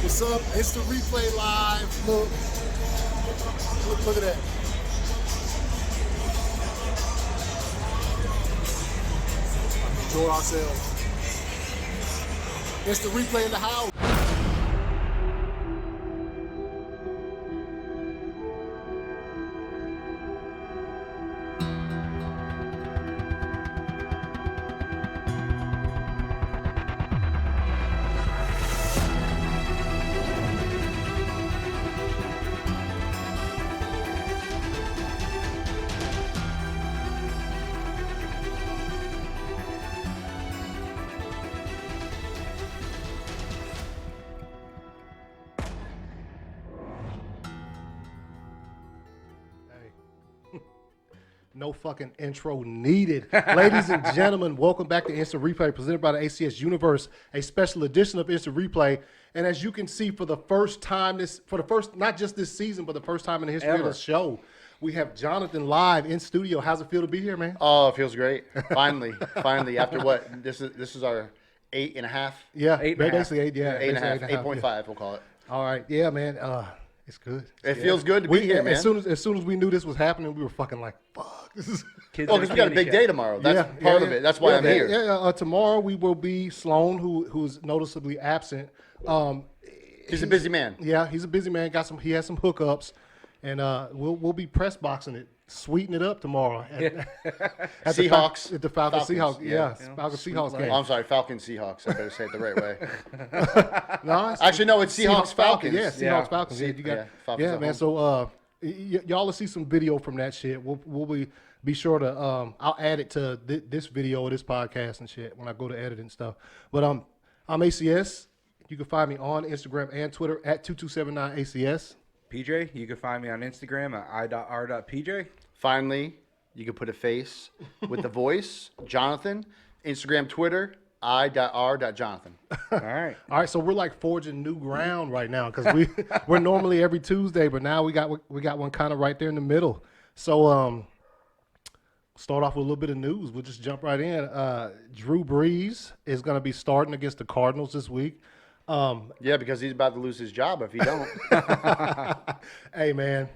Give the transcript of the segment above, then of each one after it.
What's up? It's the Replay Live. Look at that. Enjoy ourselves. It's the Replay in the house. No fucking intro needed. Ladies and gentlemen, welcome back to Instant Replay, presented by the ACS Universe, a special edition of Instant Replay. And as you can see, for the first time, not just this season, but the first time in the history of the show, we have Jonathan live in studio. How's it feel to be here, man? Oh, it feels great. Finally. After what? This is our 8.5. Yeah, basically 8. Yeah, 8.5. 8.5. We'll call it. All right, yeah, man. It's good. It feels good to be here, man. As soon as we knew this was happening, we were fucking like, fuck. This is because we got a big day tomorrow. That's part of it. That's why I'm here. Yeah, tomorrow we will be Sloan, who's noticeably absent. He's a busy man. Yeah, he's a busy man. He has some hookups, and we'll be press boxing it, sweeten it up tomorrow. At Seahawks. At the Falcon Seahawks. Yeah, Falcon Seahawks game. Oh, I'm sorry, Falcon Seahawks. I better say it the right way. Actually, no, it's Seahawks Falcons. Yeah, Seahawks Falcons. Yeah, man. So y'all will see some video from that shit. We'll be sure to I'll add it to this video or this podcast and shit when I go to edit and stuff. But I'm ACS. You can find me on Instagram and Twitter at 2279ACS. PJ, you can find me on Instagram at i.r.pj. Finally, you can put a face with the voice. Jonathan, Instagram, Twitter, i.r.jonathan. All right. All right, so we're like forging new ground right now because we're normally every Tuesday, but now we got one kind of right there in the middle. So start off with a little bit of news. We'll just jump right in. Drew Brees is going to be starting against the Cardinals this week. Yeah, because he's about to lose his job if he don't. Hey, man.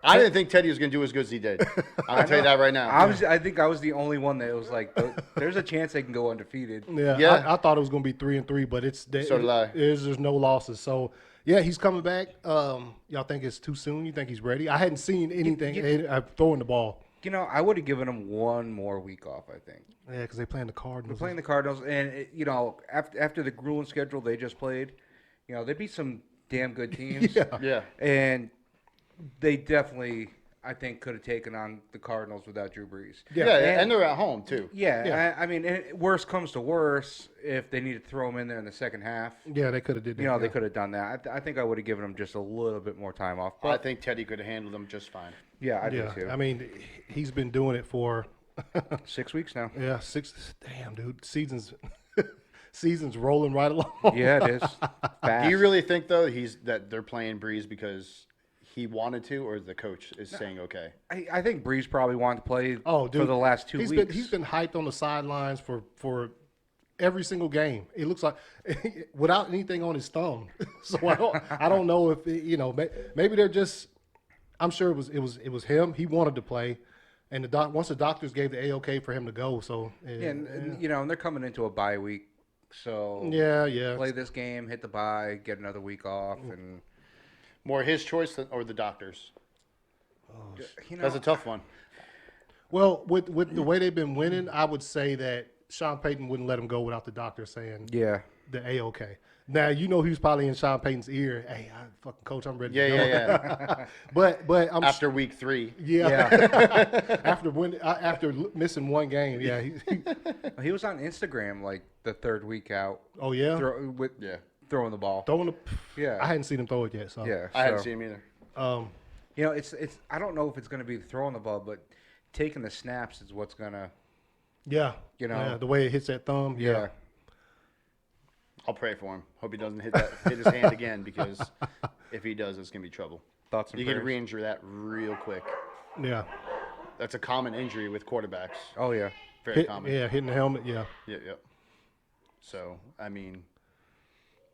I didn't think Teddy was going to do as good as he did. I'm going to tell you that right now. I think I was the only one that was like, there's a chance they can go undefeated. Yeah. I thought it was going to be 3-3, but So did I. There's no losses. So, yeah, he's coming back. Y'all think it's too soon? You think he's ready? I hadn't seen anything. I'm throwing the ball. You know, I would have given him one more week off, I think. Yeah, because they're playing the Cardinals. They're playing the Cardinals, and, after the grueling schedule they just played, they beat some damn good teams. Yeah. And they definitely, I think, could have taken on the Cardinals without Drew Brees. Yeah, and they're at home, too. Yeah. I mean, worst comes to worst, if they need to throw him in there in the second half. Yeah, they could have did that. They could have done that. I think I would have given him just a little bit more time off. But I think Teddy could have handled them just fine. Yeah, I do too. I mean, he's been doing it for 6 weeks now. Yeah, 6. Damn, dude, season's rolling right along. Yeah, it is. Fast. Do you really think though that they're playing Breeze because he wanted to, or the coach is saying okay? I think Breeze probably wanted to play for the last 2 weeks. He's been hyped on the sidelines for every single game. It looks like without anything on his thumb. So I don't know if maybe they're just. I'm sure it was him. He wanted to play, and once the doctors gave the A-OK for him to go. So and they're coming into a bye week, so yeah. Play this game, hit the bye, get another week off, and more his choice or the doctors. Oh, that's a tough one. Well, with the way they've been winning, I would say that Sean Payton wouldn't let him go without the doctor saying the A-OK. Now, he was probably in Sean Payton's ear. Hey, fucking coach, I'm ready to go. Yeah. but I'm after week 3. Yeah. after missing one game, he was on Instagram like the third week out. Oh yeah. Throwing the ball. I hadn't seen him throw it yet. So I hadn't seen him either. It's I don't know if it's going to be throwing the ball, but taking the snaps is what's going to. Yeah. The way it hits that thumb. Yeah. I'll pray for him. Hope he doesn't hit his hand again, because if he does, it's gonna be trouble. Thoughts and you prayers. can re-injure that real quick. Yeah. That's a common injury with quarterbacks. Oh yeah. Very common. Yeah, hitting the helmet. Yeah. Yeah. So I mean,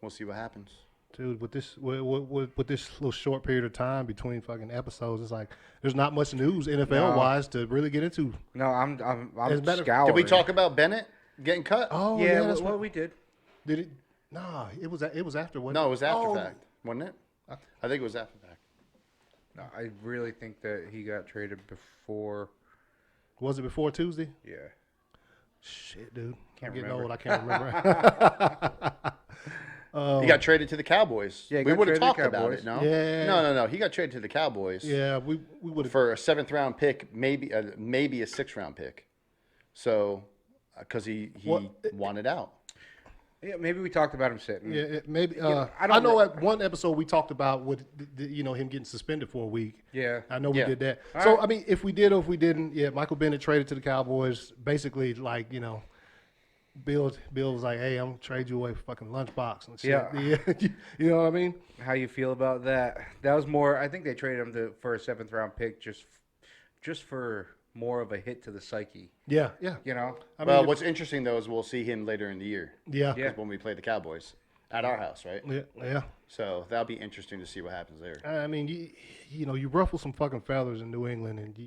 we'll see what happens. Dude, with this little short period of time between fucking episodes, it's like there's not much news NFL wise to really get into. No, I'm better- scouring. Did we talk about Bennett getting cut? Oh Yeah, that's well, right. we did. Did it? Nah, it was after. Wasn't No, it was after Oh, fact, wasn't it? I think it was after fact. No, I really think that he got traded before. Was it before Tuesday? Yeah. Shit, dude. Can't I'm getting remember. old. I can't remember. He got traded to the Cowboys. Yeah, he we got would have traded to talked the about Cowboys. it. No, Yeah. no. He got traded to the Cowboys. Yeah, we would have. For a 7th-round pick, maybe a 6th-round pick. So, because he What- wanted out. Yeah, maybe we talked about him sitting. Yeah, maybe. know, I know at one episode we talked about him getting suspended for a week. Yeah. I know we Yeah. did that. All So right. I mean, if we did or if we didn't, yeah, Michael Bennett traded to the Cowboys. Basically, like Bill was like, "Hey, I'm gonna trade you away for fucking lunchbox and shit." Yeah. You know what I mean? How you feel about that? That was more. I think they traded him for a 7th-round pick just for more of a hit to the psyche. Yeah. You know. I Well, mean, what's interesting, though, is we'll see him later in the year. yeah, Yeah. When we play the Cowboys at our house, right? yeah. So that'll be interesting to see what happens there. I mean, you ruffle some fucking feathers in New England, and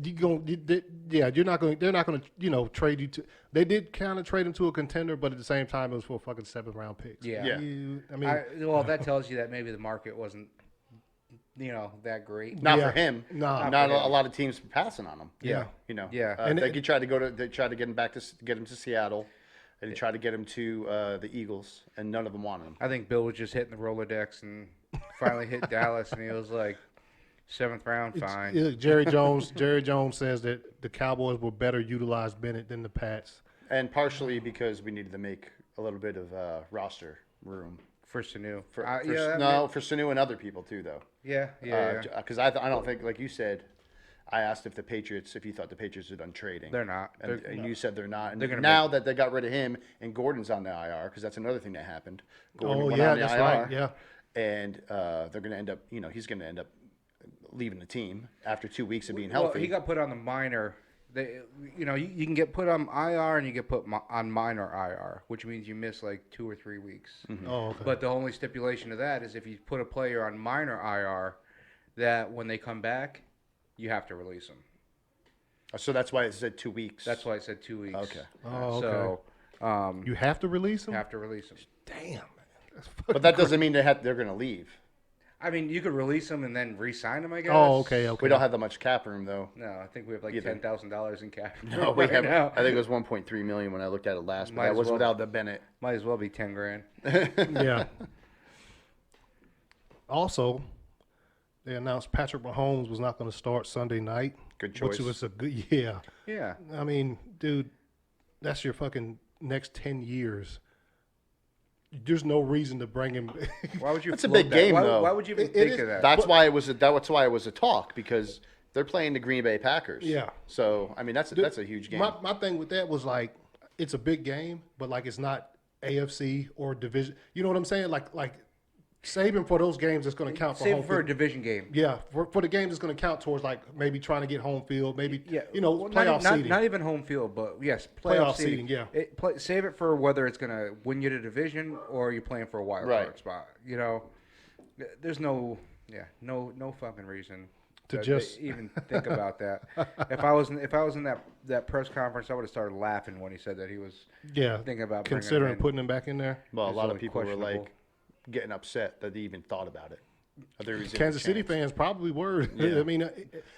you're not going. They're not going to trade you to. They did kind of trade him to a contender, but at the same time, it was for a fucking 7th-round pick. Yeah. Yeah. Well, that tells you that maybe the market wasn't, that great. Not Yeah. for him. No. Not for him. a lot of teams passing on him. Yeah. Yeah. And They tried to get him back get him to Seattle, and they tried to get him to the Eagles, and none of them wanted him. I think Bill was just hitting the Rolodex and finally hit Dallas, and he was like, 7th round, fine. Yeah, Jerry Jones says that the Cowboys will better utilize Bennett than the Pats. And partially because we needed to make a little bit of roster room For Sanu. for Yeah, for Sanu and other people too, though. Yeah. Because I don't think, like you said, I asked if you thought the Patriots are done trading. They're not. And you said they're not. And They're gonna now that they got rid of him and Gordon's on the IR, because that's another thing that happened. Gordon went on the that's IR, right. Yeah. And they're going to end up, he's going to end up leaving the team after 2 weeks of being Well, healthy. he got put on the minor. You can get put on IR and you get put on minor IR, which means you miss like 2 or 3 weeks. Oh, okay. But the only stipulation of that is if you put a player on minor IR, that when they come back, you have to release them. So that's why it said 2 weeks. That's why I said 2 weeks. Okay. Oh, So you have to release him. have to release them. Damn, man. That's But that doesn't mean they're going to leave. I mean, you could release them and then re-sign them, I guess. Oh, okay. We don't have that much cap room, though. No, I think we have like Either. $10,000 in cash. No, we right have. now. I think it was 1.3 million when I looked at it last, but Might that as was well. without the Bennett. Might as well be 10 grand. Yeah. Also, they announced Patrick Mahomes was not going to start Sunday night. Good choice. Which was a good, yeah. Yeah. I mean, dude, that's your fucking next 10 years. There's no reason to bring him. Why would you? That's a float big that? game, why, though. Why would you even It think is. of that? That's why it was. That's why it was a talk, because they're playing the Green Bay Packers. Yeah. So I mean, that's a huge game. My thing with that was like, it's a big game, but like it's not AFC or division. You know what I'm saying? Like saving for those games that's going to count for Save home it for a field. division game. Yeah, for the games that's going to count towards like maybe trying to get home field, maybe Well, playoff seeding. not even home field, but yes, Playoff playoff seeding. seeding, yeah. Save it for whether it's going to win you the division or you're playing for a wild Right. card spot. There's no fucking reason To just- even think about that. If I was in that press conference, I would have started laughing when he said that he was yeah, thinking about bringing considering him in. putting him back in there. Well, a It's lot of only people were questionable. like getting upset that they even thought about it. Kansas City fans probably were. Yeah. I mean,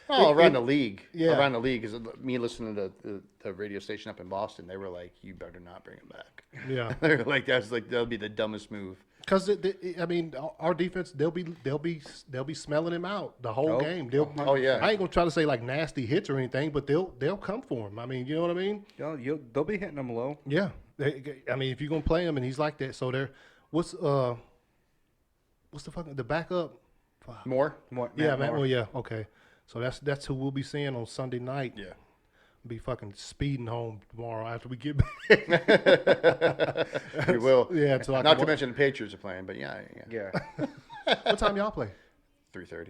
Around the league. Yeah. Around the league is me listening to the radio station up in Boston. They were like, "You better not bring him back." yeah, They were like, that'll be the dumbest move." because I mean, our defense they'll be smelling him out the whole Oh, game. They'll, oh, yeah. I ain't gonna try to say like nasty hits or anything, but they'll come for him. I mean, you know what I mean? They'll be hitting him low. Yeah. I mean, if you're gonna play him and he's like that, so what's the backup? More? Yeah, Matt man. Moore. Well, yeah. Okay. So that's who we'll be seeing on Sunday night. Yeah. Be fucking speeding home tomorrow after we get back. We will. Yeah. So I Not can to mention the Patriots are playing, but yeah. Yeah, what time y'all play? 3:30.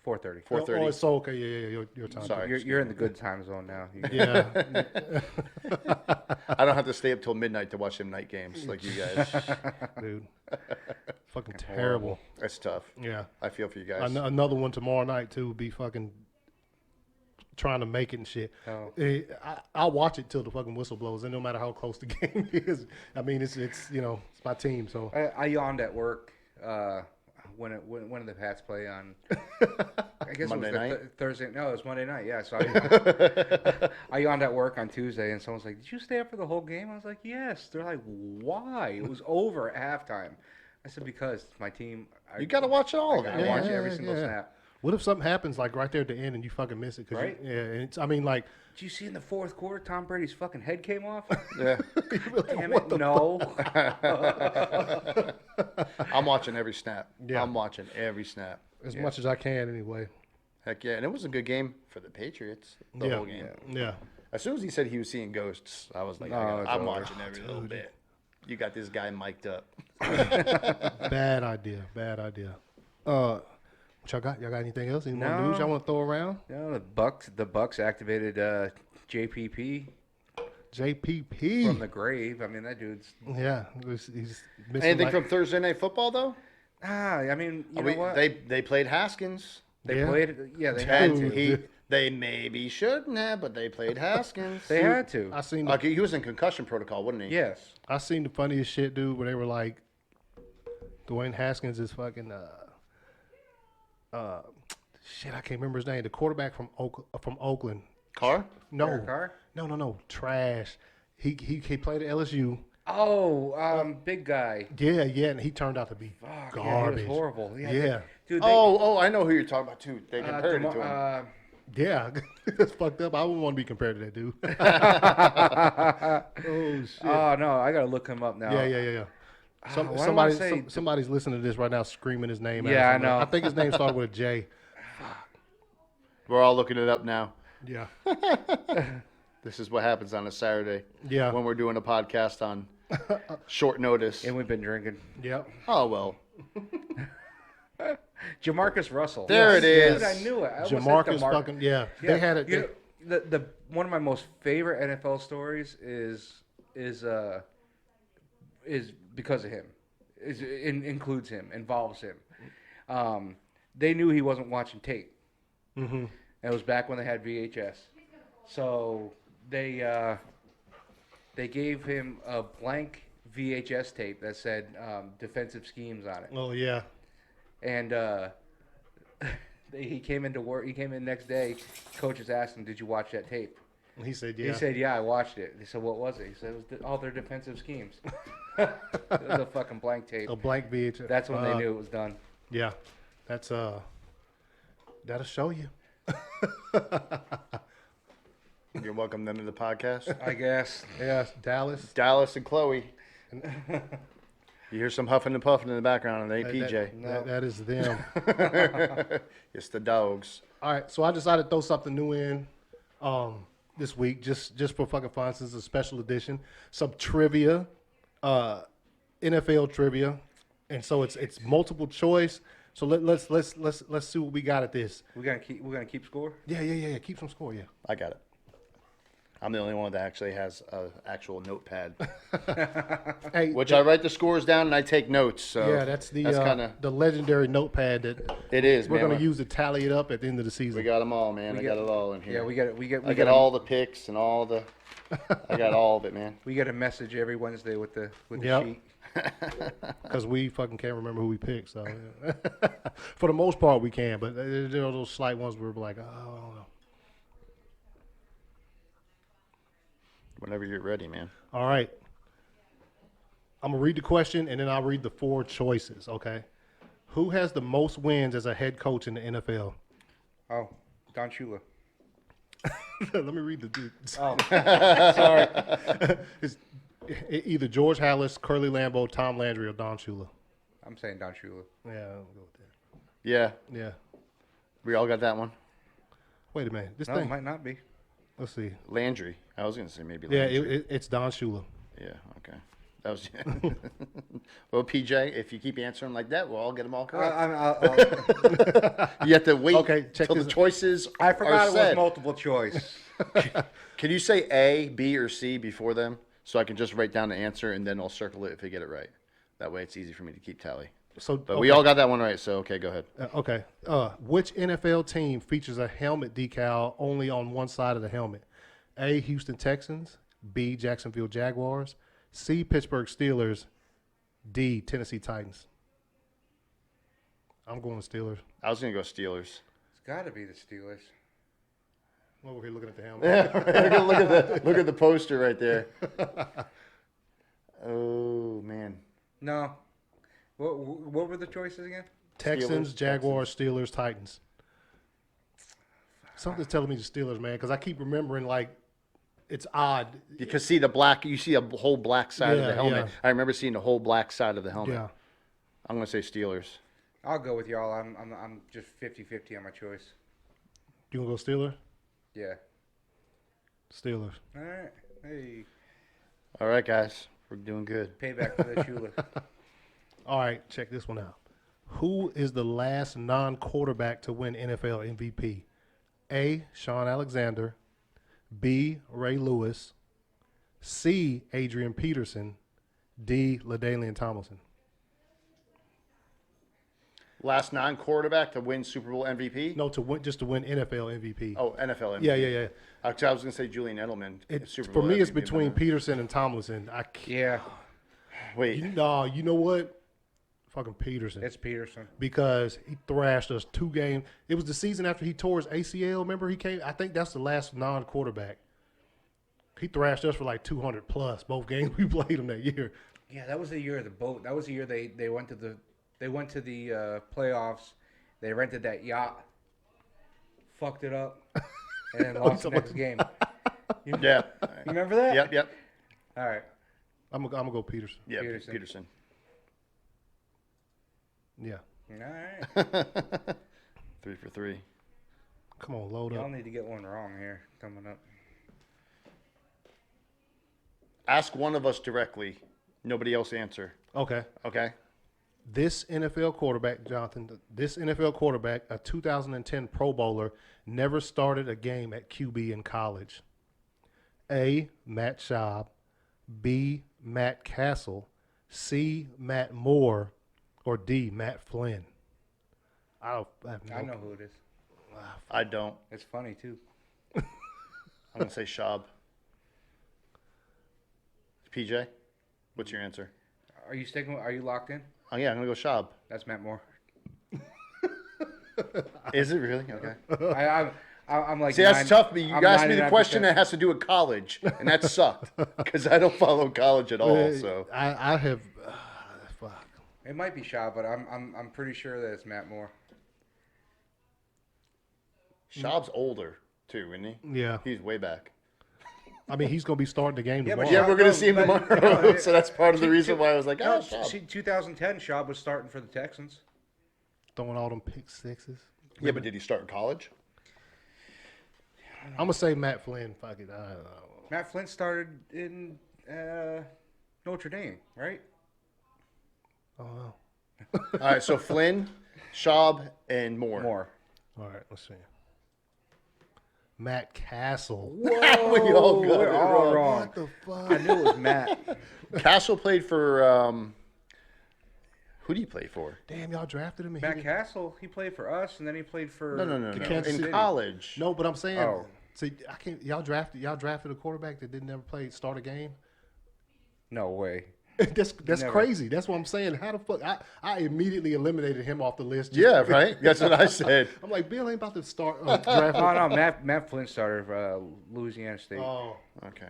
4:30. 4:30. Oh, it's okay. Yeah. Your time. Sorry. You're in the good time zone now. Yeah. I don't have to stay up till midnight to watch them night games like you guys. Dude. Fucking terrible. That's tough. Yeah. I feel for you guys. Another one tomorrow night too would be fucking trying to make it and shit. Oh. I'll watch it till the fucking whistle blows, and no matter how close the game is. I mean, it's it's my team, so. I yawned at work when the Pats play on. I guess Monday it was night? Thursday. No, it was Monday night. Yeah, so I yawned at work on Tuesday, and someone's like, "Did you stay up for the whole game?" I was like, "Yes." They're like, "Why?" It was over at halftime. I said, "Because my team." You got to watch all of it. I watch every single snap. What if something happens like right there at the end and you fucking miss it? Right? And it's, I mean, like. Did you see in the fourth quarter Tom Brady's fucking head came off? Yeah. Damn it, no. I'm watching every snap. Yeah. I'm watching every snap. As much as I can, anyway. Heck yeah. And it was a good game for the Patriots, the whole game. Yeah. As soon as he said he was seeing ghosts, I was like, No, it's I'm over. watching every little bit. You got this guy mic'd up. Bad idea. Bad idea. What y'all got? Y'all got anything else? Any more No. news y'all want to throw around? No, the Bucks activated JPP JPP. from the grave. I mean, that dude's. Yeah. He's missing Anything like, from Thursday Night Football, though? I mean, you know what? They played Haskins. They played. Yeah, they And had to. they maybe shouldn't have, but they played Haskins. They had to. I seen He was in concussion protocol, wasn't he? Yes. I seen the funniest shit, dude, where they were like, Dwayne Haskins is fucking shit, I can't remember his name. The quarterback from Oakland. Carr? No, Derek Carr? no, trash. He played at LSU. Oh, big guy. Yeah, and he turned out to be Fuck, garbage. yeah, he was horrible. Yeah. Dude, I know who you're talking about too. They compared it to him. Yeah, that's fucked up. I wouldn't want to be compared to that dude. Oh shit. Oh no, I gotta look him up now. Yeah. why do I say- Somebody's listening to this right now, screaming his name. Yeah, out. I know. I think his name started with a J. We're all looking it up now. Yeah. This is what happens on a Saturday. Yeah. When we're doing a podcast on short notice. And we've been drinking. Yep. Oh well. Jamarcus Russell. There it is. Dude, I knew it. I almost said Jamarcus DeMar- fucking They had it. You know, the one of my most favorite NFL stories is because of him. Includes him, involves him. They knew he wasn't watching tape. Mm-hmm. And it was back when they had VHS. So they gave him a blank VHS tape that said defensive schemes on it. Oh yeah. And he came into work. He came in next day. Coaches asked him, "Did you watch that tape?" And he said, "Yeah." He said, "Yeah, I watched it." They said, "What was it?" He said, "It was all their defensive schemes." It was a fucking blank tape. A blank VHS. That's when they knew it was done. Yeah. That's that'll show you. You're welcome then to the podcast. I guess. Yeah, Dallas. Dallas and Chloe. You hear some huffing and puffing in the background, and they PJ. That is them. It's the dogs. All right, so I decided to throw something new in this week, just for fucking fun, since it's a special edition. Some trivia, NFL trivia, and so it's multiple choice. So let's see what we got at this. We're gonna keep score. Yeah. Keep some score. Yeah. I got it. I'm the only one that actually has an actual notepad, Hey, which I write the scores down and I take notes. So yeah, that's kinda the legendary notepad that it is. we're man. gonna use to tally it up at the end of the season. We got them all, man. I got it all in here. Yeah, I got all the picks and all the. I got all of it, man. We get a message every Wednesday with the Yep. sheet. Because we fucking can't remember who we picked. So for the most part, we can, but there are those slight ones where we're like, oh, I don't know. Whenever you're ready, man. All right. I'm going to read the question, and then I'll read the four choices, okay? Who has the most wins as a head coach in the NFL? Oh, Don Shula. Let me read the dudes. Oh, Sorry. It's either George Hallis, Curly Lambeau, Tom Landry, or Don Shula. I'm saying Don Shula. Yeah, I'll go with that. Yeah, Yeah. we all got that one. Wait a minute. This No, it thing. might not be. Let's see. Landry. I was gonna say maybe. Yeah, Landry. it's Don Shula. Yeah. Okay. That was. Well, PJ, if you keep answering like that, we'll all get them all correct. You have to wait Okay, check till the this- choices I forgot are it was said. multiple choice. Can you say A, B, or C before them, so I can just write down the answer and then I'll circle it if I get it right. That way, it's easy for me to keep tally. But we all got that one right, so okay, go ahead. Okay. Which NFL team features a helmet decal only on one side of the helmet? A, Houston Texans. B, Jacksonville Jaguars. C, Pittsburgh Steelers. D, Tennessee Titans. I'm going to Steelers. I was going to go Steelers. It's got to be the Steelers. Well, we're here looking at the helmet. Yeah, look at the poster right there. Oh, man. No. What were the choices again? Texans, Jaguars, Steelers, Titans. Something's telling me the Steelers, man, because I keep remembering, like, it's odd. Because see you see a whole black side of the helmet. Yeah. I remember seeing the whole black side of the helmet. Yeah. I'm going to say Steelers. I'll go with y'all. I'm just 50-50 on my choice. You want to go Steelers? Yeah. Steelers. All right. Hey. All right, guys. We're doing good. Payback for the Shula. All right, check this one out. Who is the last non-quarterback to win NFL MVP? A, Sean Alexander. B, Ray Lewis. C, Adrian Peterson. D, LaDainian Tomlinson. Last non-quarterback to win Super Bowl MVP? No, just to win NFL MVP. Oh, NFL MVP. Yeah. I was going to say Julian Edelman. For me, it's between Peterson and Tomlinson. Yeah. Wait. You know what? Fucking Peterson. It's Peterson. Because he thrashed us 2 games. It was the season after he tore his ACL. Remember he came? I think that's the last non-quarterback. He thrashed us for like 200 plus both games we played him that year. Yeah, that was the year of the boat. That was the year they went to the playoffs. They rented that yacht, fucked it up, and then lost the next game. Yeah. You remember that? Yep. All right. I'm gonna go Peterson. Yeah, Peterson. Yeah. All right. 3 for 3. Come on, load Y'all up. need to get one wrong here coming up. Ask one of us directly. Nobody else answer. Okay. This NFL quarterback, Jonathan, a 2010 Pro Bowler, never started a game at QB in college. A, Matt Schaub. B, Matt Castle. C, Matt Moore. Or D, Matt Flynn. I know who it is. I don't. It's funny, too. I'm going to say Schaub. PJ, what's your answer? Are you locked in? Oh, yeah, I'm going to go Schaub. That's Matt Moore. Is it really? Okay. I'm like. See, that's tough. You asked me the question that has to do with college, and that sucked because I don't follow college at all. So I have. Fuck. It might be Schaub, but I'm pretty sure that it's Matt Moore. Schaub's older too, isn't he? Yeah. He's way back. I mean, he's going to be starting the game tomorrow. Yeah, we're going to see him tomorrow. So that's part of the reason why I was like, Schaub. See, 2010, Schaub was starting for the Texans. Throwing all them pick sixes. Yeah, but did he start in college? I'm going to say Matt Flynn. Fuck it. I don't know. Matt Flynn started in Notre Dame, right? Oh, wow. All right, so Flynn, Schaub, and Moore. All right, let's see. Matt Castle. Whoa, we all got we're it all wrong. wrong. What the fuck? I knew it was Matt. Castle played for who do you play for? Damn, y'all drafted him. Matt Castle, he played for us, and then he played for No. Kansas In City. college. No, but I'm saying, Oh. see, I can't. Y'all drafted a quarterback that didn't never start a game. No way. That's Never. crazy. That's what I'm saying. How the fuck? I immediately eliminated him off the list. Yeah, right. That's what I said. I'm like, Bill ain't about to start draft. No, Matt Flynn started for Louisiana State. Oh, Okay.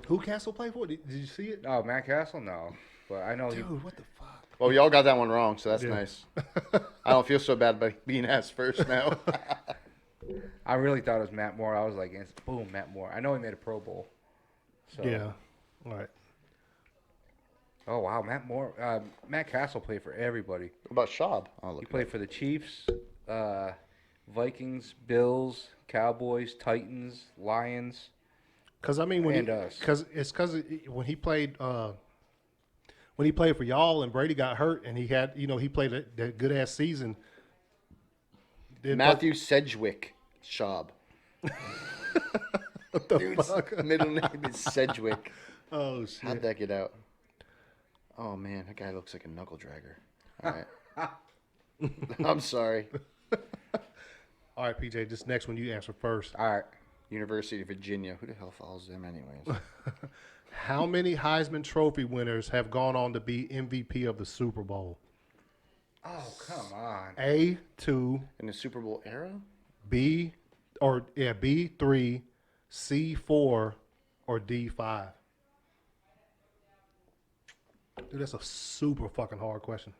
who Castle played for? Did you see it? Oh, Matt Castle? No. But I know Dude, what the fuck? Well, y'all got that one wrong, so that's Yeah. nice. I don't feel so bad by being asked first now. I really thought it was Matt Moore. I was like, boom, Matt Moore. I know he made a Pro Bowl. So. Yeah. All right. Oh, wow. Matt Moore. Matt Castle played for everybody. What about Schaub? He played for the Chiefs, Vikings, Bills, Cowboys, Titans, Lions. Because I mean, when when he played for y'all and Brady got hurt and he had he played that good ass season. Matthew Sedgwick Schaub. What the Dude's fuck? middle name is Sedgwick. Oh shit! How'd that get out? Oh man, that guy looks like a knuckle dragger. All right. I'm sorry. All right, PJ, this next one you answer first. All right. University of Virginia. Who the hell follows them anyways? How many Heisman Trophy winners have gone on to be MVP of the Super Bowl? Oh, come on. A, 2, In the Super Bowl era? B, B, 3, C, 4, or D, 5? Dude, that's a super fucking hard question.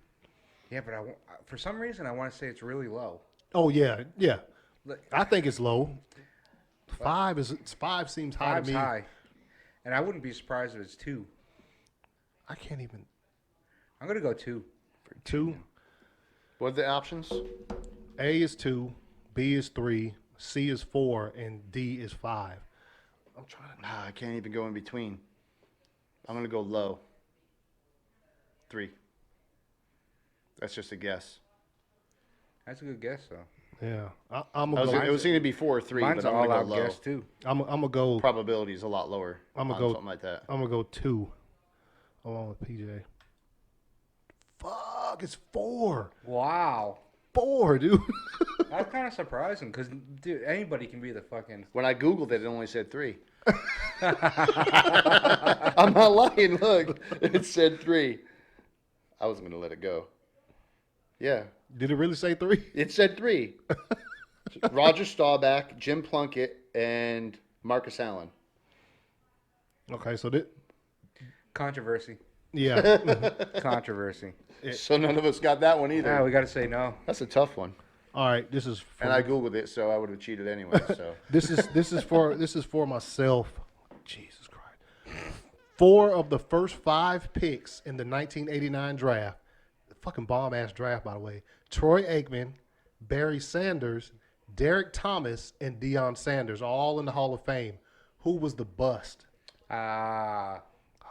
Yeah, but for some reason, I want to say it's really low. Oh, yeah. Look, I think it's low. 5 seems high to Five's me. high. And I wouldn't be surprised if it's 2. I can't even. I'm going to go 2. 2. What are the options? A is 2, B is 3, C is 4, and D is 5. I'm trying to. Nah, I can't even go in between. I'm going to go low. 3. That's just a guess. That's a good guess, though. Yeah, I'm gonna go. It was going to be 4 or 3, Mine's but I'm an going to go all-out low. guess, too. I'm gonna go. Probability is a lot lower. I'm gonna on go something like that. I'm gonna go 2, along with PJ. Fuck, it's 4. Wow. 4, dude. That's kind of surprising because, dude, anybody can be the fucking... When I Googled it, it only said 3. I'm not lying. Look, it said 3. I wasn't going to let it go. Yeah, Did it really say 3? it said 3. Roger Staubach, Jim Plunkett, and Marcus Allen. Okay, so Controversy. yeah. Controversy. So none of us got that one either. Yeah, we got to say no. That's a tough one. All right, this is for, And I Googled it, so I would have cheated anyway. So this is for myself. Jesus Christ. 4 of the first 5 picks in the 1989 draft. Fucking bomb ass draft, by the way. Troy Aikman, Barry Sanders, Derek Thomas, and Deion Sanders, all in the Hall of Fame. Who was the bust? Ah,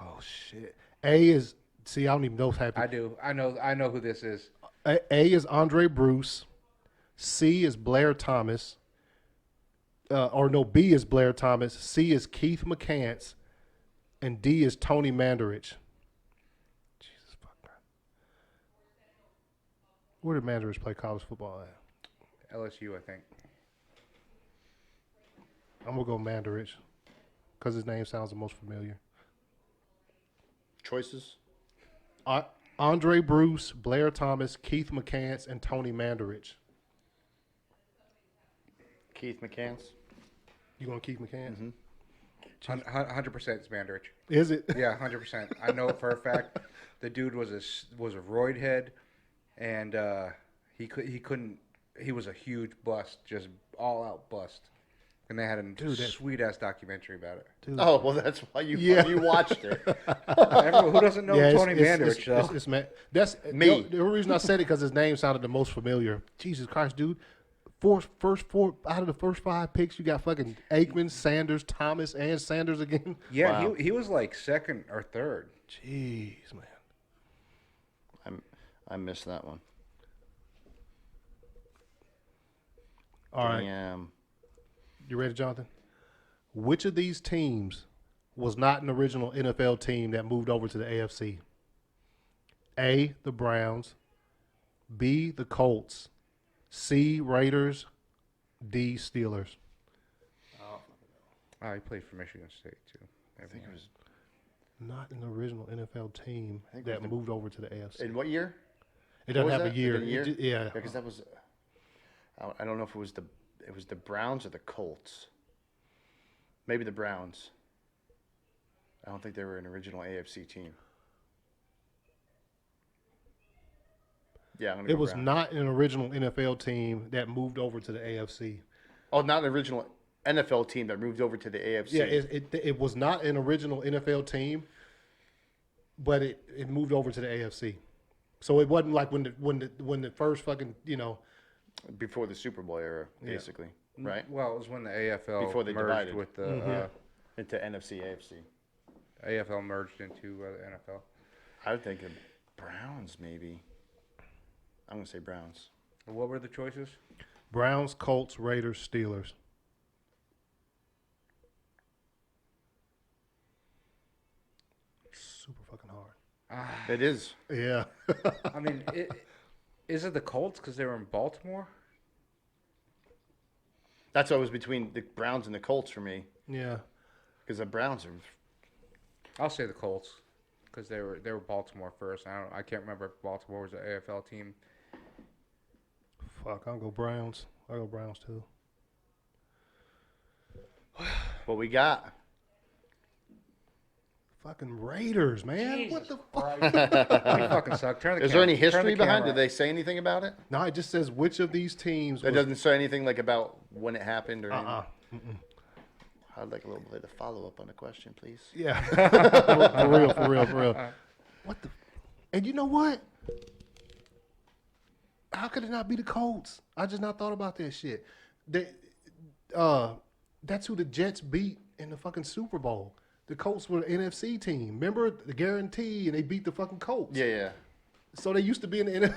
Oh shit. A is I don't even know what's I happening. do. I know who this is. A is Andre Bruce. C is Blair Thomas. B is Blair Thomas. C is Keith McCants. And D is Tony Mandarich. Jesus fuck, man. Where did Mandarich play college football at? LSU, I think. I'm going to go Mandarich because his name sounds the most familiar. choices. Andre Bruce, Blair Thomas, Keith McCants, and Tony Mandarich. Keith McCants. You going to Keith McCants? Mm-hmm. 100% it's Mandarich. Is it? Yeah, 100%. I know it for a fact. The dude was a roid head, and he was a huge bust, just all out bust. And they had a sweet ass documentary about it. Dude. Oh well, that's why you watched it. Who doesn't know Tony Mandarich? That's me. The reason I said it because his name sounded the most familiar. Jesus Christ, dude! First four out of the first 5 picks, you got fucking Aikman, Sanders, Thomas, and Sanders again. Yeah, Wow. he was like second or third. Jeez, man. I missed that one. All right, Damn. you ready, Jonathan? Which of these teams was not an original NFL team that moved over to the AFC? A, the Browns. B, the Colts. C, Raiders. D, Steelers. Oh, he played for Michigan State too. I think it was. Not an original NFL team I think that moved over to the AFC. In what year? It doesn't What have was a that? year. Did it year? Yeah. Yeah, because that was. I don't know if it was the Browns or the Colts. Maybe the Browns. I don't think they were an original AFC team. Yeah, I'm gonna It go was Browns. not an original NFL team that moved over to the AFC. Oh, not an original NFL team that moved over to the AFC. Yeah, it was not an original NFL team, but it moved over to the AFC. So it wasn't like when the first fucking Before the Super Bowl era, basically, right? Well, it was when the AFL Before they merged divided. with the Into NFC, AFC. AFL merged into the NFL. I would think of Browns, maybe. I'm gonna say Browns. What were the choices? Browns, Colts, Raiders, Steelers. Super fucking hard. It is. Yeah. I mean, is it the Colts because they were in Baltimore? That's what was between the Browns and the Colts for me. Yeah. Because the Browns are. I'll say the Colts because they were Baltimore first. I can't remember if Baltimore was an AFL team. Fuck, I'll go Browns. I'll go Browns too. What we got? Fucking Raiders, man. Jesus What the fuck? We fucking suck. Turn the Is there any turn the history behind? camera Did they say anything about it? No, it just says which of these teams. It doesn't say anything like about when it happened or anything. Mm-mm. I'd like a little bit of follow up on the question, please. Yeah. For real. What the? And you know what? How could it not be the Colts? I just not thought about that shit. That's who the Jets beat in the fucking Super Bowl. The Colts were an NFC team. Remember the guarantee, and they beat the fucking Colts. Yeah. So they used to be in the NFC.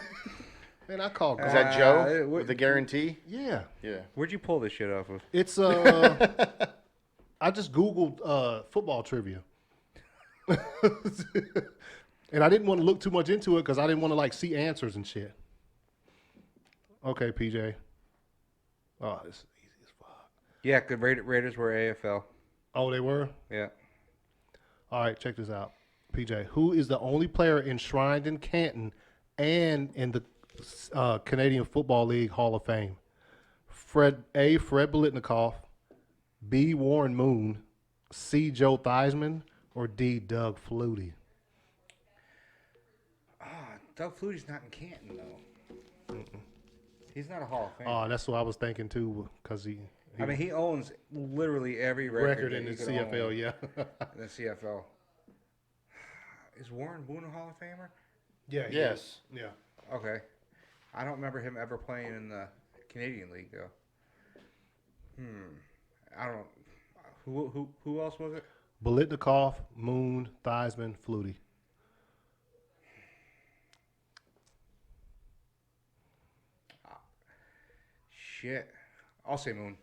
Man, I call Is that Joe what- with the guarantee? Yeah. Yeah. Where'd you pull this shit off of? It's I just Googled football trivia. And I didn't want to look too much into it because I didn't want to like see answers and shit. Okay, PJ. Oh, this is easy as fuck. Yeah, good. Raiders were AFL. Oh, they were? Yeah. All right, check this out. PJ, who is the only player enshrined in Canton and in the Canadian Football League Hall of Fame? Fred Biletnikoff, B. Warren Moon, C. Joe Theismann, or D. Doug Flutie? Doug Flutie's not in Canton though. He's not a Hall of Fame. Oh, that's what I was thinking too, because he I mean, he owns literally every record that in the you could own CFL, yeah. in the CFL. Is Warren Boone a Hall of Famer? Yeah. he Yes. is. Yeah. Okay. I don't remember him ever playing in the Canadian League though. I don't. Who else was it? Biletnikoff, Moon, Theismann, Flutie. Shit. I'll say Moon.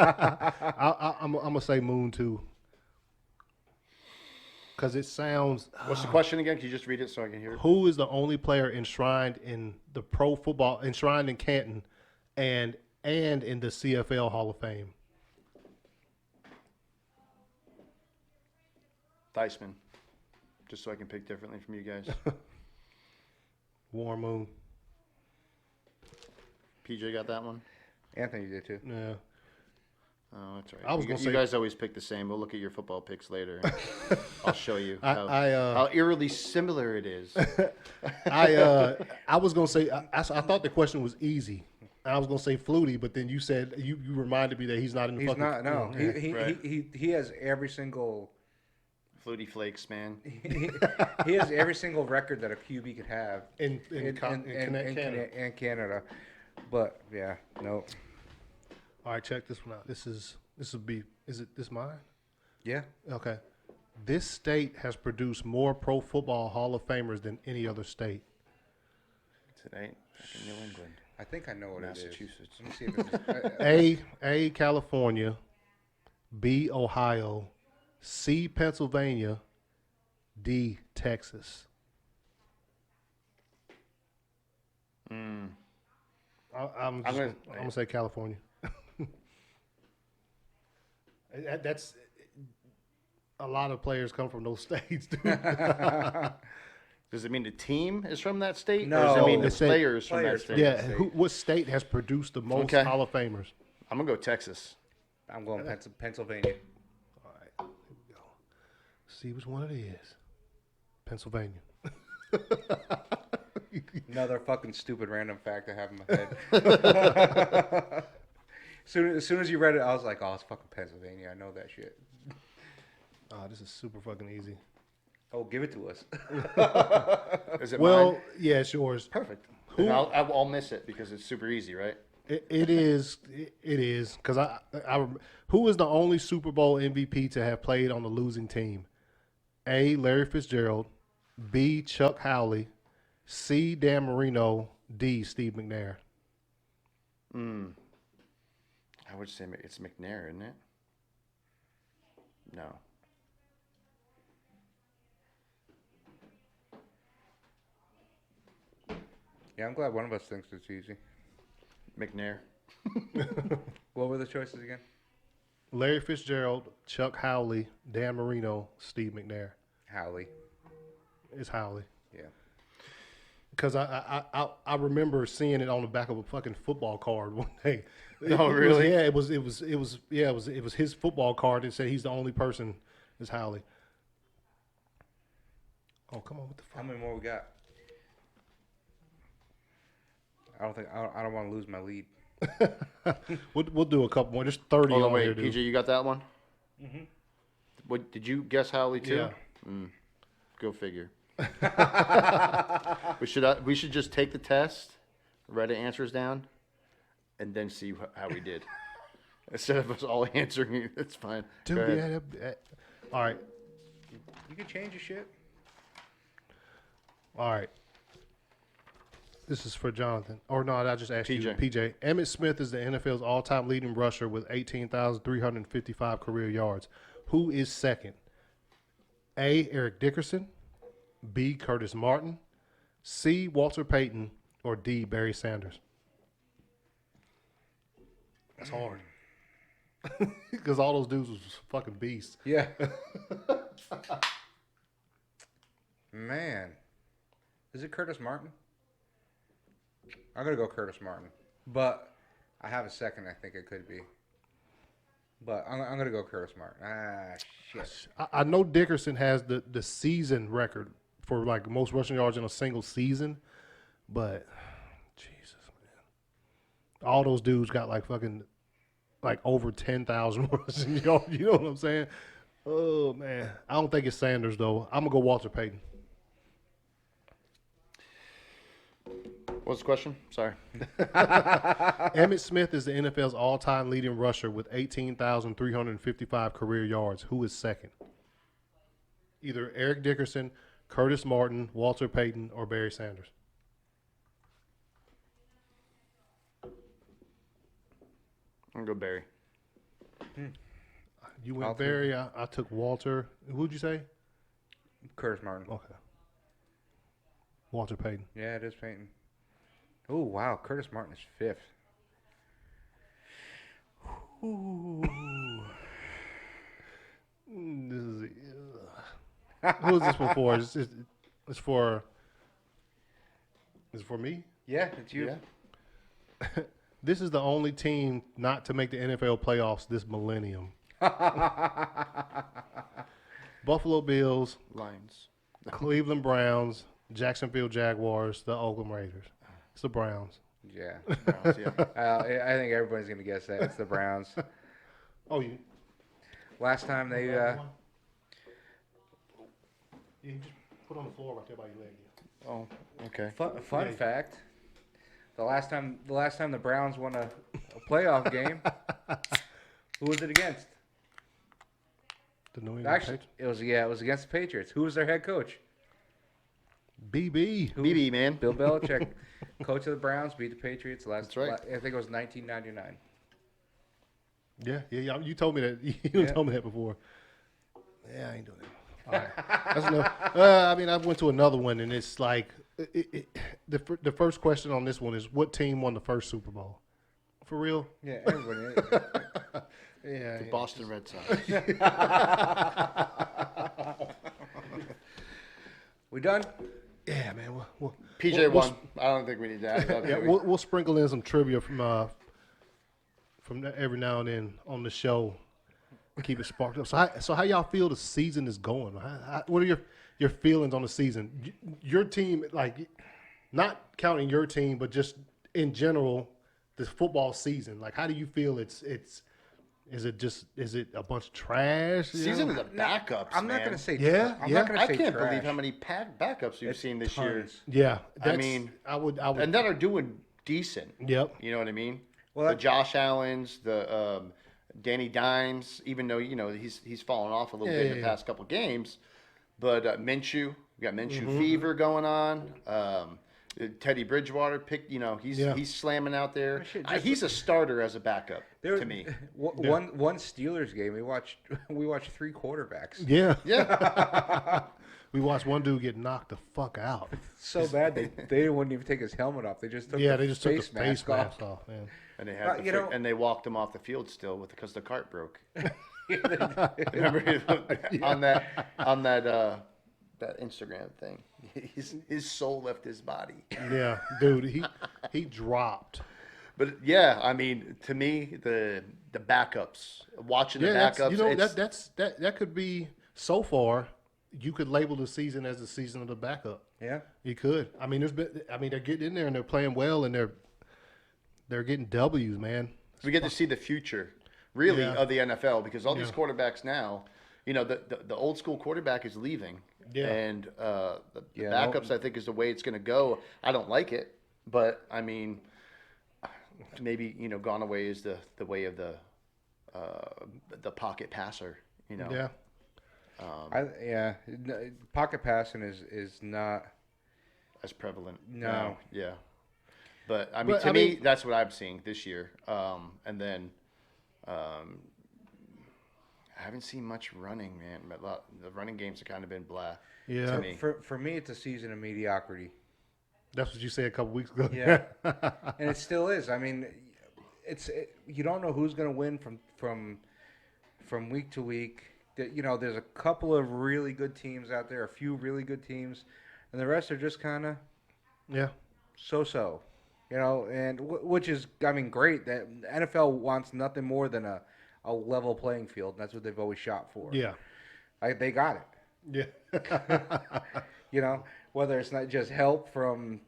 I'm gonna say Moon too, because it sounds. What's the question again? Can you just read it so I can hear it? Who is the only player enshrined in the pro football, enshrined in Canton, and in the CFL Hall of Fame? Theismann. Just so I can pick differently from you guys. Warren Moon. PJ got that one? Anthony did too. Yeah. Oh, that's right. I was You gonna say- guys always pick the same. We'll look at your football picks later. I'll show you I how eerily similar it is. I was gonna say I thought the question was easy. I was gonna say Flutie, but then you said you reminded me that he's not in the He's fucking. not. No. Yeah. Right. He has every single. Flutie Flakes, man. He has every single record that a QB could have in Canada. Canada. But yeah, no. All right, check this one out. This would be. Is it this mine? Yeah. Okay. This state has produced more Pro Football Hall of Famers than any other state. Today, fucking New England. I think I know what Massachusetts. it is. Let me see if it's, A. California. B. Ohio. C. Pennsylvania. D. Texas. I'm gonna say California. That's a lot of players come from those states, dude. Does it mean the team is from that state? Or No. does it mean the It said players from that players state? from Yeah, state. what state has produced the most Okay. Hall of Famers? I'm going to go Texas. I'm going Pennsylvania. All right, here we go. See which one it is. Pennsylvania. Another fucking stupid random fact I have in my head. As soon as you read it, I was like, oh, it's fucking Pennsylvania. I know that shit. Oh, this is super fucking easy. Oh, give it to us. Is it Well, mine? yeah, it's yours. Perfect. And I'll miss it because it's super easy, right? It is. Because who is the only Super Bowl MVP to have played on the losing team? A. Larry Fitzgerald. B. Chuck Howley. C. Dan Marino. D. Steve McNair. I would say it's McNair, isn't it? No. Yeah, I'm glad one of us thinks it's easy. McNair. What were the choices again? Larry Fitzgerald, Chuck Howley, Dan Marino, Steve McNair. Howley. It's Howley. Yeah. Because I remember seeing it on the back of a fucking football card one day. Oh, really? It was his football card that said he's the only person is Howley. Oh, come on, what the How fuck? many more we got? I don't want to lose my lead. We'll do a couple more. There's 30 Oh, on wait, here, dude. PJ, you got that one? Mm-hmm. What, did you guess Howley too? Yeah. Go figure. We should just take the test, write the answers down, and then see how we did. Instead of us all answering it, that's fine. Dude, Go ahead. all right. You can change your shit. All right. This is for Jonathan. Or no, I just asked you, PJ. PJ. Emmitt Smith is the NFL's all-time leading rusher with 18,355 career yards. Who is second? A, Eric Dickerson, B, Curtis Martin, C, Walter Payton, or D, Barry Sanders? That's hard. Because all those dudes was fucking beasts. Yeah. Man. Is it Curtis Martin? I'm going to go Curtis Martin. But I have a second I think it could be. But I'm going to go Curtis Martin. Ah, shit. I know Dickerson has the season record for like most rushing yards in a single season, but Jesus, man, all those dudes got like fucking like over 10,000 rushing yards. You know what I'm saying? Oh man, I don't think it's Sanders though. I'm gonna go Walter Payton. What's the question? Sorry. Emmitt Smith is the NFL's all-time leading rusher with 18,355 career yards. Who is second? Either Eric Dickerson, Curtis Martin, Walter Payton, or Barry Sanders. I'm going to go Barry. You went I'll Barry. I took Walter. Who'd you say? Curtis Martin. Okay. Walter Payton. Yeah, it is Payton. Oh, wow. Curtis Martin is fifth. Ooh. This is who is this one for? It's for. Is it for me? Yeah, it's you. Yeah. This is the only team not to make the NFL playoffs this millennium. Buffalo Bills, Lions. Cleveland Browns, Jacksonville Jaguars, the Oakland Raiders. It's the Browns. Yeah. Browns, yeah. I think everybody's going to guess that. It's the Browns. Oh, you. Last time they... Yeah, you just put on the floor right there by your leg. Oh, okay. Fun Yeah. fact: the last time the Browns won a playoff game, who was it against? The New England Actually, it was against the Patriots. Who was their head coach? BB. BB, man. Bill Belichick, coach of the Browns, beat the Patriots That's right. I think it was 1999. Yeah. You told me that. You Yeah. told me that before. Yeah, I ain't doing that. All right. That's enough. I mean, I went to another one, and it's like the first question on this one is, what team won the first Super Bowl? For real? Yeah, everybody. Yeah. The Boston Red Sox. We done? Yeah, man. We'll PJ we'll- won. I don't think we need that. Yeah, we'll sprinkle in some trivia from every now and then on the show. Keep it sparked up. So how y'all feel the season is going? What are your feelings on the season? Your team, like, not counting your team, but just in general, this football season. Like, how do you feel? Is it a bunch of trash? you Season know? of the backups, I'm not man. going to say. Yeah, I'm yeah. not going to I say can't trash. believe how many backups you've seen this year. Tons. Yeah, I mean, I would. And that are doing decent. Yep. You know what I mean? Well, the Josh Allens, the Danny Dimes, even though, he's fallen off a little bit in the past couple games. But Minshew, we got Minshew fever going on. Teddy Bridgewater picked. He's slamming out there. Shit, He's a starter as a backup to me. One Steelers game, we watched 3 quarterbacks. Yeah. Yeah. We watched one dude get knocked the fuck out. So bad they wouldn't even take his helmet off. They just took They just took the face face mask off. mask off, man. And they had and they walked him off the field still because the cart broke. Remember on that Instagram thing, his soul left his body. Yeah, dude, he dropped. But yeah, I mean, to me, the backups, watching the backups, that could be so far. You could label the season as the season of the backup. Yeah, you could. I mean, they're getting in there and they're playing well and they're getting W's, man. We get to see the future, really, of the NFL because all these quarterbacks now, the old school quarterback is leaving, and the backups I think is the way it's going to go. I don't like it, but I mean, maybe gone away is the way of the pocket passer. Yeah. Pocket passing is not as prevalent. No. Yeah. But I mean, to me, that's what I'm seeing this year. And then I haven't seen much running, man. The running games have kind of been blah. Yeah. To me. For me, it's a season of mediocrity. That's what you said a couple weeks ago. Yeah, and it still is. I mean, you don't know who's going to win from week to week. There's a couple of really good teams out there, a few really good teams, and the rest are just kind of so. And which is, I mean, great. That NFL wants nothing more than a level playing field. And that's what they've always shot for. Yeah. They got it. Yeah. Whether it's not just help from,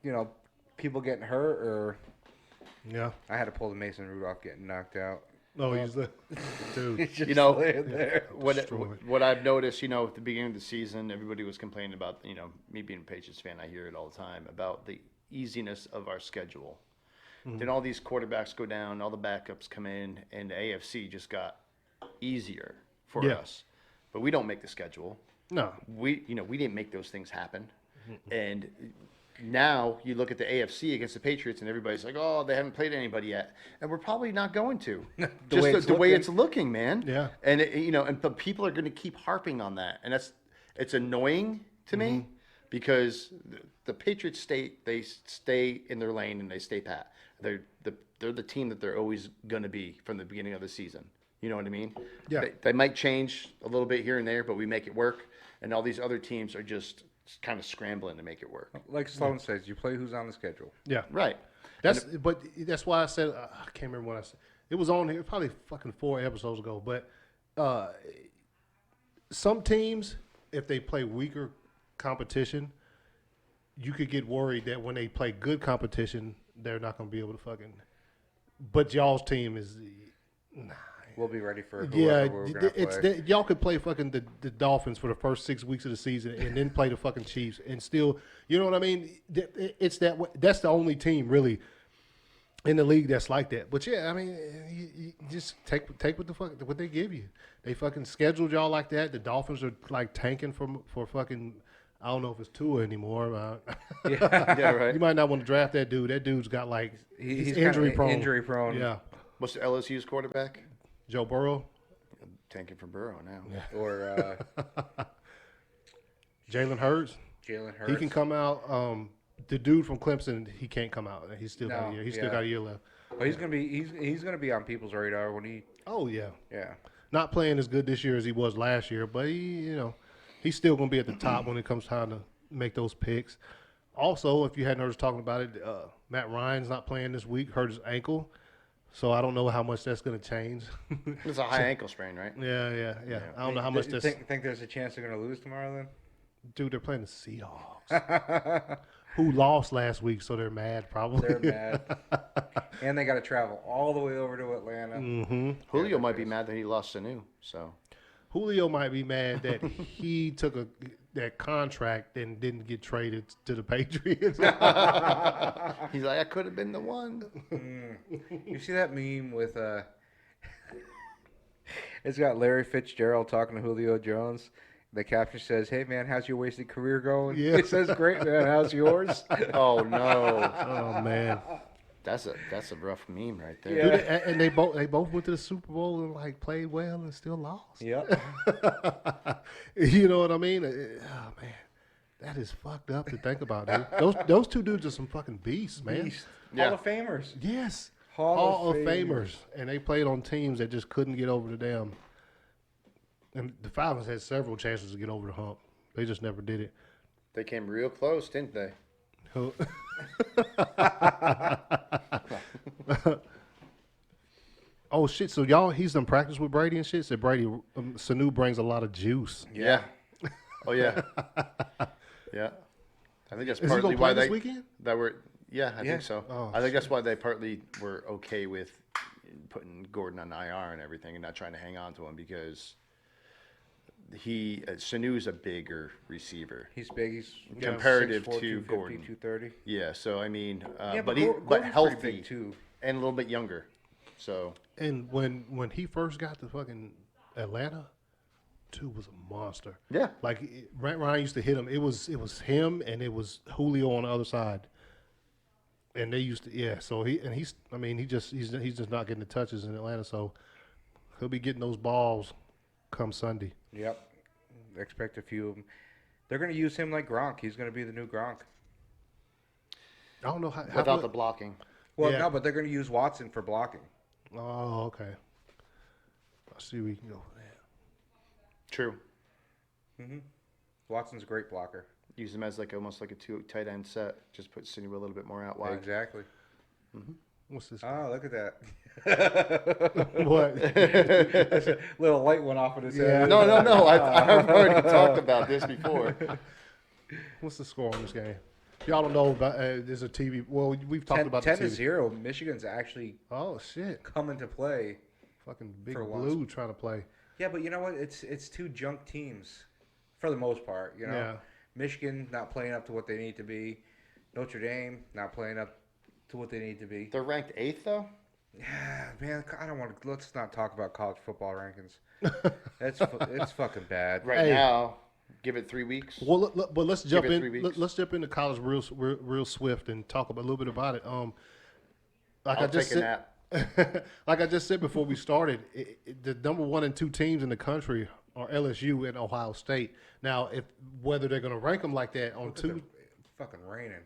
people getting hurt or. Yeah. I had to pull the Mason Rudolph getting knocked out. Oh, he's the dude. He's just laying there. What I've noticed, at the beginning of the season, everybody was complaining about, me being a Patriots fan, I hear it all the time, about the easiness of our schedule. Mm-hmm. Then all these quarterbacks go down, all the backups come in, and the AFC just got easier for us. But we don't make the schedule. No. We didn't make those things happen. Mm-hmm. And now you look at the AFC against the Patriots, and everybody's like, "Oh, they haven't played anybody yet," and we're probably not going to. the way it's looking, man. Yeah. And but people are going to keep harping on that, and it's annoying to me because the Patriots stay in their lane and they stay pat. They're the team that they're always going to be from the beginning of the season. You know what I mean? Yeah. They might change a little bit here and there, but we make it work, and all these other teams are just kind of scrambling to make it work. Like Sloan says, you play who's on the schedule. Yeah. Right. But that's why I said I can't remember what I said. It was on here probably fucking 4 episodes ago. But some teams, if they play weaker competition, you could get worried that when they play good competition, they're not going to be able to fucking. But y'all's team is. Nah. We'll be ready for whoever we're gonna play. Y'all could play fucking the Dolphins for the first 6 weeks of the season and then play the fucking Chiefs and still, you know what I mean? It's that way. That's the only team really in the league that's like that. But yeah, I mean, you just take what they give you. They fucking scheduled y'all like that. The Dolphins are like tanking for fucking. I don't know if it's Tua anymore. Yeah, right. You might not want to draft that dude. That dude's got like he's injury prone. Injury prone. Yeah. What's LSU's quarterback? Joe Burrow. Tanking for Burrow now. Yeah. Or Jalen Hurts. He can come out. The dude from Clemson, he can't come out. He's still got a year. He's still got a year left. But he's gonna be on people's radar when he. Oh yeah. Yeah. Not playing as good this year as he was last year, but he's still gonna be at the top when it comes time to make those picks. Also, if you hadn't heard us talking about it, Matt Ryan's not playing this week, hurt his ankle. So I don't know how much that's going to change. It's a high ankle sprain, right? Yeah. I don't know how much this. Think there's a chance they're going to lose tomorrow then? Dude, they're playing the Seahawks, who lost last week, so they're mad probably. They're mad, and they got to travel all the way over to Atlanta. Mm-hmm. Julio might be mad that he lost Sanu. So Julio might be mad that he took that contract and didn't get traded to the Patriots. He's like, I could have been the one. You see that meme with it's got Larry Fitzgerald talking to Julio Jones, The caption says, "Hey man, how's your wasted career going?" Yeah. It says, "Great man, how's yours?" Oh no, Oh man. that's a rough meme right there. Yeah. Dude, and they both went to the Super Bowl and like played well and still lost. Yep. You know what I mean? Oh man, that is fucked up to think about, dude. Those two dudes are some fucking beasts, man. Beast. Yeah. Hall of Famers. Yes, Hall of Famers, and they played on teams that just couldn't get over the damn. And the Falcons had several chances to get over the hump. They just never did it. They came real close, didn't they? Oh shit! So y'all, he's done practice with Brady and shit. Said Brady, Sanu brings a lot of juice. Yeah. Oh yeah. Yeah. I think that's Is he partly gonna why play this they weekend? that were. Yeah, I think so. Oh, I think that's why they partly were okay with putting Gordon on IR and everything, and not trying to hang on to him because Sanu's a bigger receiver. He's big. He's Comparative 6'4", to 250, Gordon. 230. Yeah, so I mean, Yeah, but Gordon's pretty healthy big, too. and a little bit younger. So And when he first got to fucking Atlanta, dude was a monster. yeah, Like Ryan used to hit him. It was him and it was Julio on the other side. And they used to So he's just not getting the touches in Atlanta. So he'll be getting those balls come Sunday. Yep. Expect a few of them. They're going to use him like Gronk. He's going to be the new Gronk. I don't know how without the blocking. Well, Yeah. no, but they're going to use Watson for blocking. Oh, okay. I see where you can go for that. True. Watson's a great blocker. Use him as almost like a two tight end set. Just put Sidney a little bit more out wide. Exactly. What's this? Oh, look at that. What? That's a little light went off in his head. No. I've already talked about this before. What's the score on this game? Y'all don't know about there's a TV. Well, we've talked about 10 the to TV. 0. Michigan's actually Oh shit! coming to play. Fucking Big For once. Blue trying to play. Yeah, but you know what? It's two junk teams for the most part. You know, Yeah. Michigan not playing up to what they need to be. Notre Dame not playing up to what they need to be. They're ranked 8th though. Yeah, man, I don't want to. Let's not talk about college football rankings. It's fucking bad. Right Hey. now, give it 3 weeks. Well, but let's jump it in. 3 weeks. Let's jump into college real swift and talk about a little bit about it. Like I'll I just take a said, nap. like I just said before we started, the number 1 and 2 teams in the country are LSU and Ohio State. Now, whether they're going to rank them like that on two Fucking raining.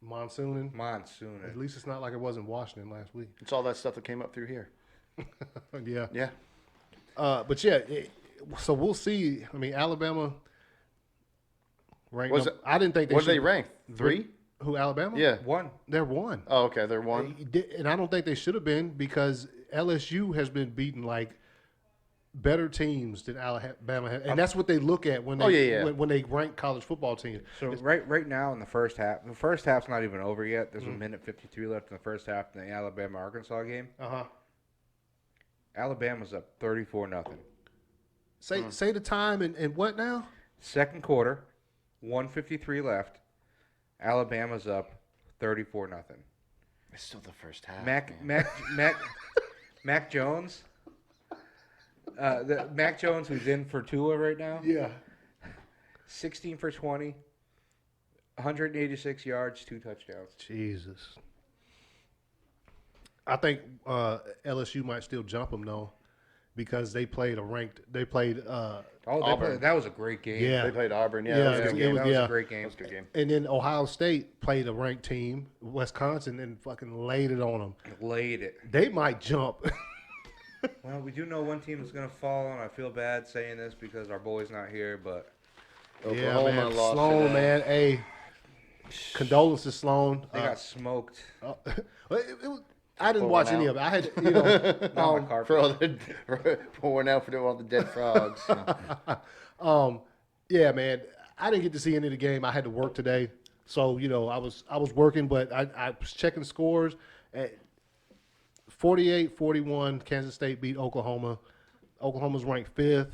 monsoon, Monsoon. at least it's not like it was in Washington last week. It's all that stuff that came up through here. Yeah. Yeah. But yeah, so we'll see. I mean, Alabama ranked. I didn't think they What should. are they ranked? 3? Who, Alabama? Yeah. One. They're 1. Oh, okay. They're 1. And I don't think they should have been because LSU has been beating like better teams than Alabama has, and that's what they look at when they when they rank college football teams. So right now in the first half's not even over yet. There's a minute 53 left in the first half in the Alabama-Arkansas game. Alabama's up 34-0. Say the time and what now? Second quarter, 1:53 left. Alabama's up 34-0. It's still the first half. Mac Jones. Mac Jones, who's in for Tua right now, Yeah. 16 for 20, 186 yards, 2 touchdowns. Jesus. I think LSU might still jump them though, because they played Auburn. That was a great game. Yeah. They played Auburn. Yeah. Yeah, That was a it good game. That was yeah. a great game. That was a good game. And then Ohio State played a ranked team, Wisconsin, and fucking laid it on them. Laid it. They might jump. Well, we do know one team is going to fall, and I feel bad saying this because our boy's not here, but Yeah, Oklahoma man. lost Sloan, today. man. Hey, condolences, Sloan. they got smoked. I didn't Pour watch one any out. of it. I had, Not my car. For all the pouring out for all the dead frogs. yeah, man. I didn't get to see any of the game. I had to work today, so I was working, but I was checking scores. At 48-41, Kansas State beat Oklahoma. Oklahoma's ranked 5th.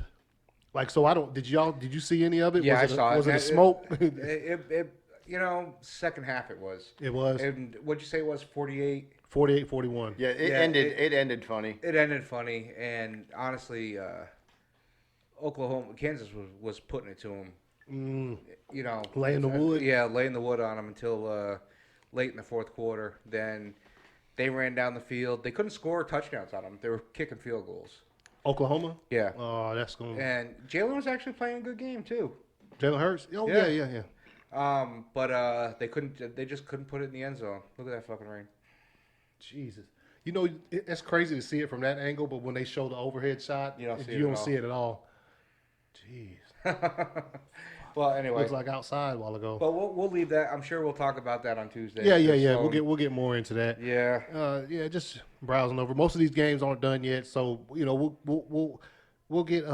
Did you see any of it? Yeah, was I saw it. Was it a smoke? Second half it was. It was And what'd you say it was? 48? 48-41. Yeah, it Yeah, ended. It ended funny. It ended funny, and honestly, Kansas was putting it to him. You know, laying the wood. Yeah, laying the wood on him until late in the fourth quarter. Then they ran down the field. They couldn't score touchdowns on him. They were kicking field goals. Oklahoma? Yeah. Oh, that's going to... And Jalen was actually playing a good game, too. Jalen Hurts? Oh, yeah. But they couldn't. They just couldn't put it in the end zone. Look at that fucking rain. Jesus. You know, it's crazy to see it from that angle, but when they show the overhead shot, you don't see it at all. Jeez. Well, anyway, looks like outside a while ago. But we'll leave that. I'm sure we'll talk about that on Tuesday. Yeah. We'll get more into that. Yeah. Just browsing over. Most of these games aren't done yet, so you know we'll get.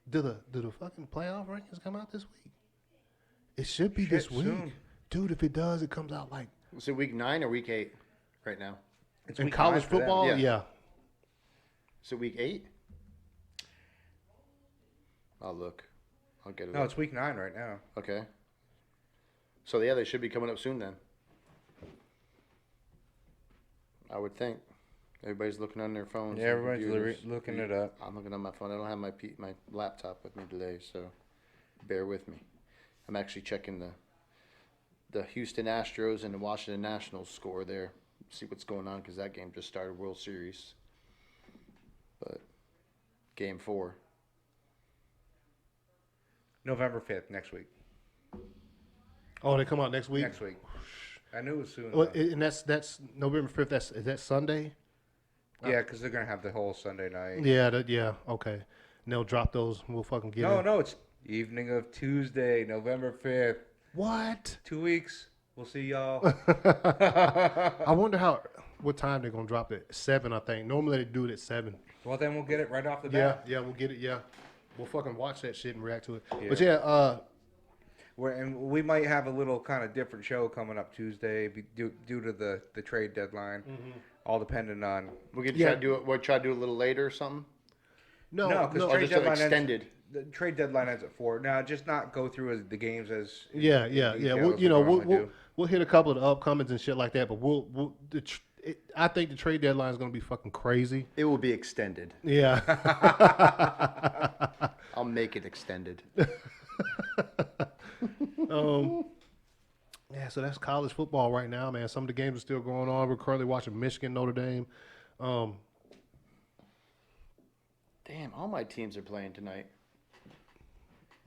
Do the fucking playoff rankings come out this week? It should be this week, soon. Dude. If it does, it comes out like. Is it week 9 or week 8 right now? It's in week college 9 for them. football, yeah. Is it week 8? I'll look. I'll get it. No, it's week 9 right now. Okay. So yeah, they should be coming up soon then. I would think. Everybody's looking on their phones. Yeah, everybody's looking it up. I'm looking on my phone. I don't have my laptop with me today, so bear with me. I'm actually checking the Houston Astros and the Washington Nationals score there. See what's going on because that game just started, World Series. But game 4. November 5th, next week. Oh, they come out next week. Next week. I knew it was soon. Well, and that's November 5th. Is that Sunday? Yeah, because they're gonna have the whole Sunday night. Yeah. Okay. And they'll drop those. We'll fucking get it. No, it's evening of Tuesday, November 5th. What? 2 weeks. We'll see y'all. I wonder what time they're gonna drop it. 7, I think. Normally they do it at 7. Well, then we'll get it right off the bat. Yeah, we'll get it. Yeah, we'll fucking watch that shit and react to it. Yeah. But And we might have a little kind of different show coming up Tuesday due to the trade deadline. Mm-hmm. All dependent on. We could try to do it. We'll try to do it a little later or something. No, because Or trade just deadline extended. The trade deadline ends at 4. Now, just not go through the games as. Yeah. We'll hit a couple of the upcomings and shit like that. But I think the trade deadline is gonna be fucking crazy. It will be extended. Yeah. I'll make it extended. Yeah, so that's college football right now, man. Some of the games are still going on. We're currently watching Michigan, Notre Dame. Damn, all my teams are playing tonight.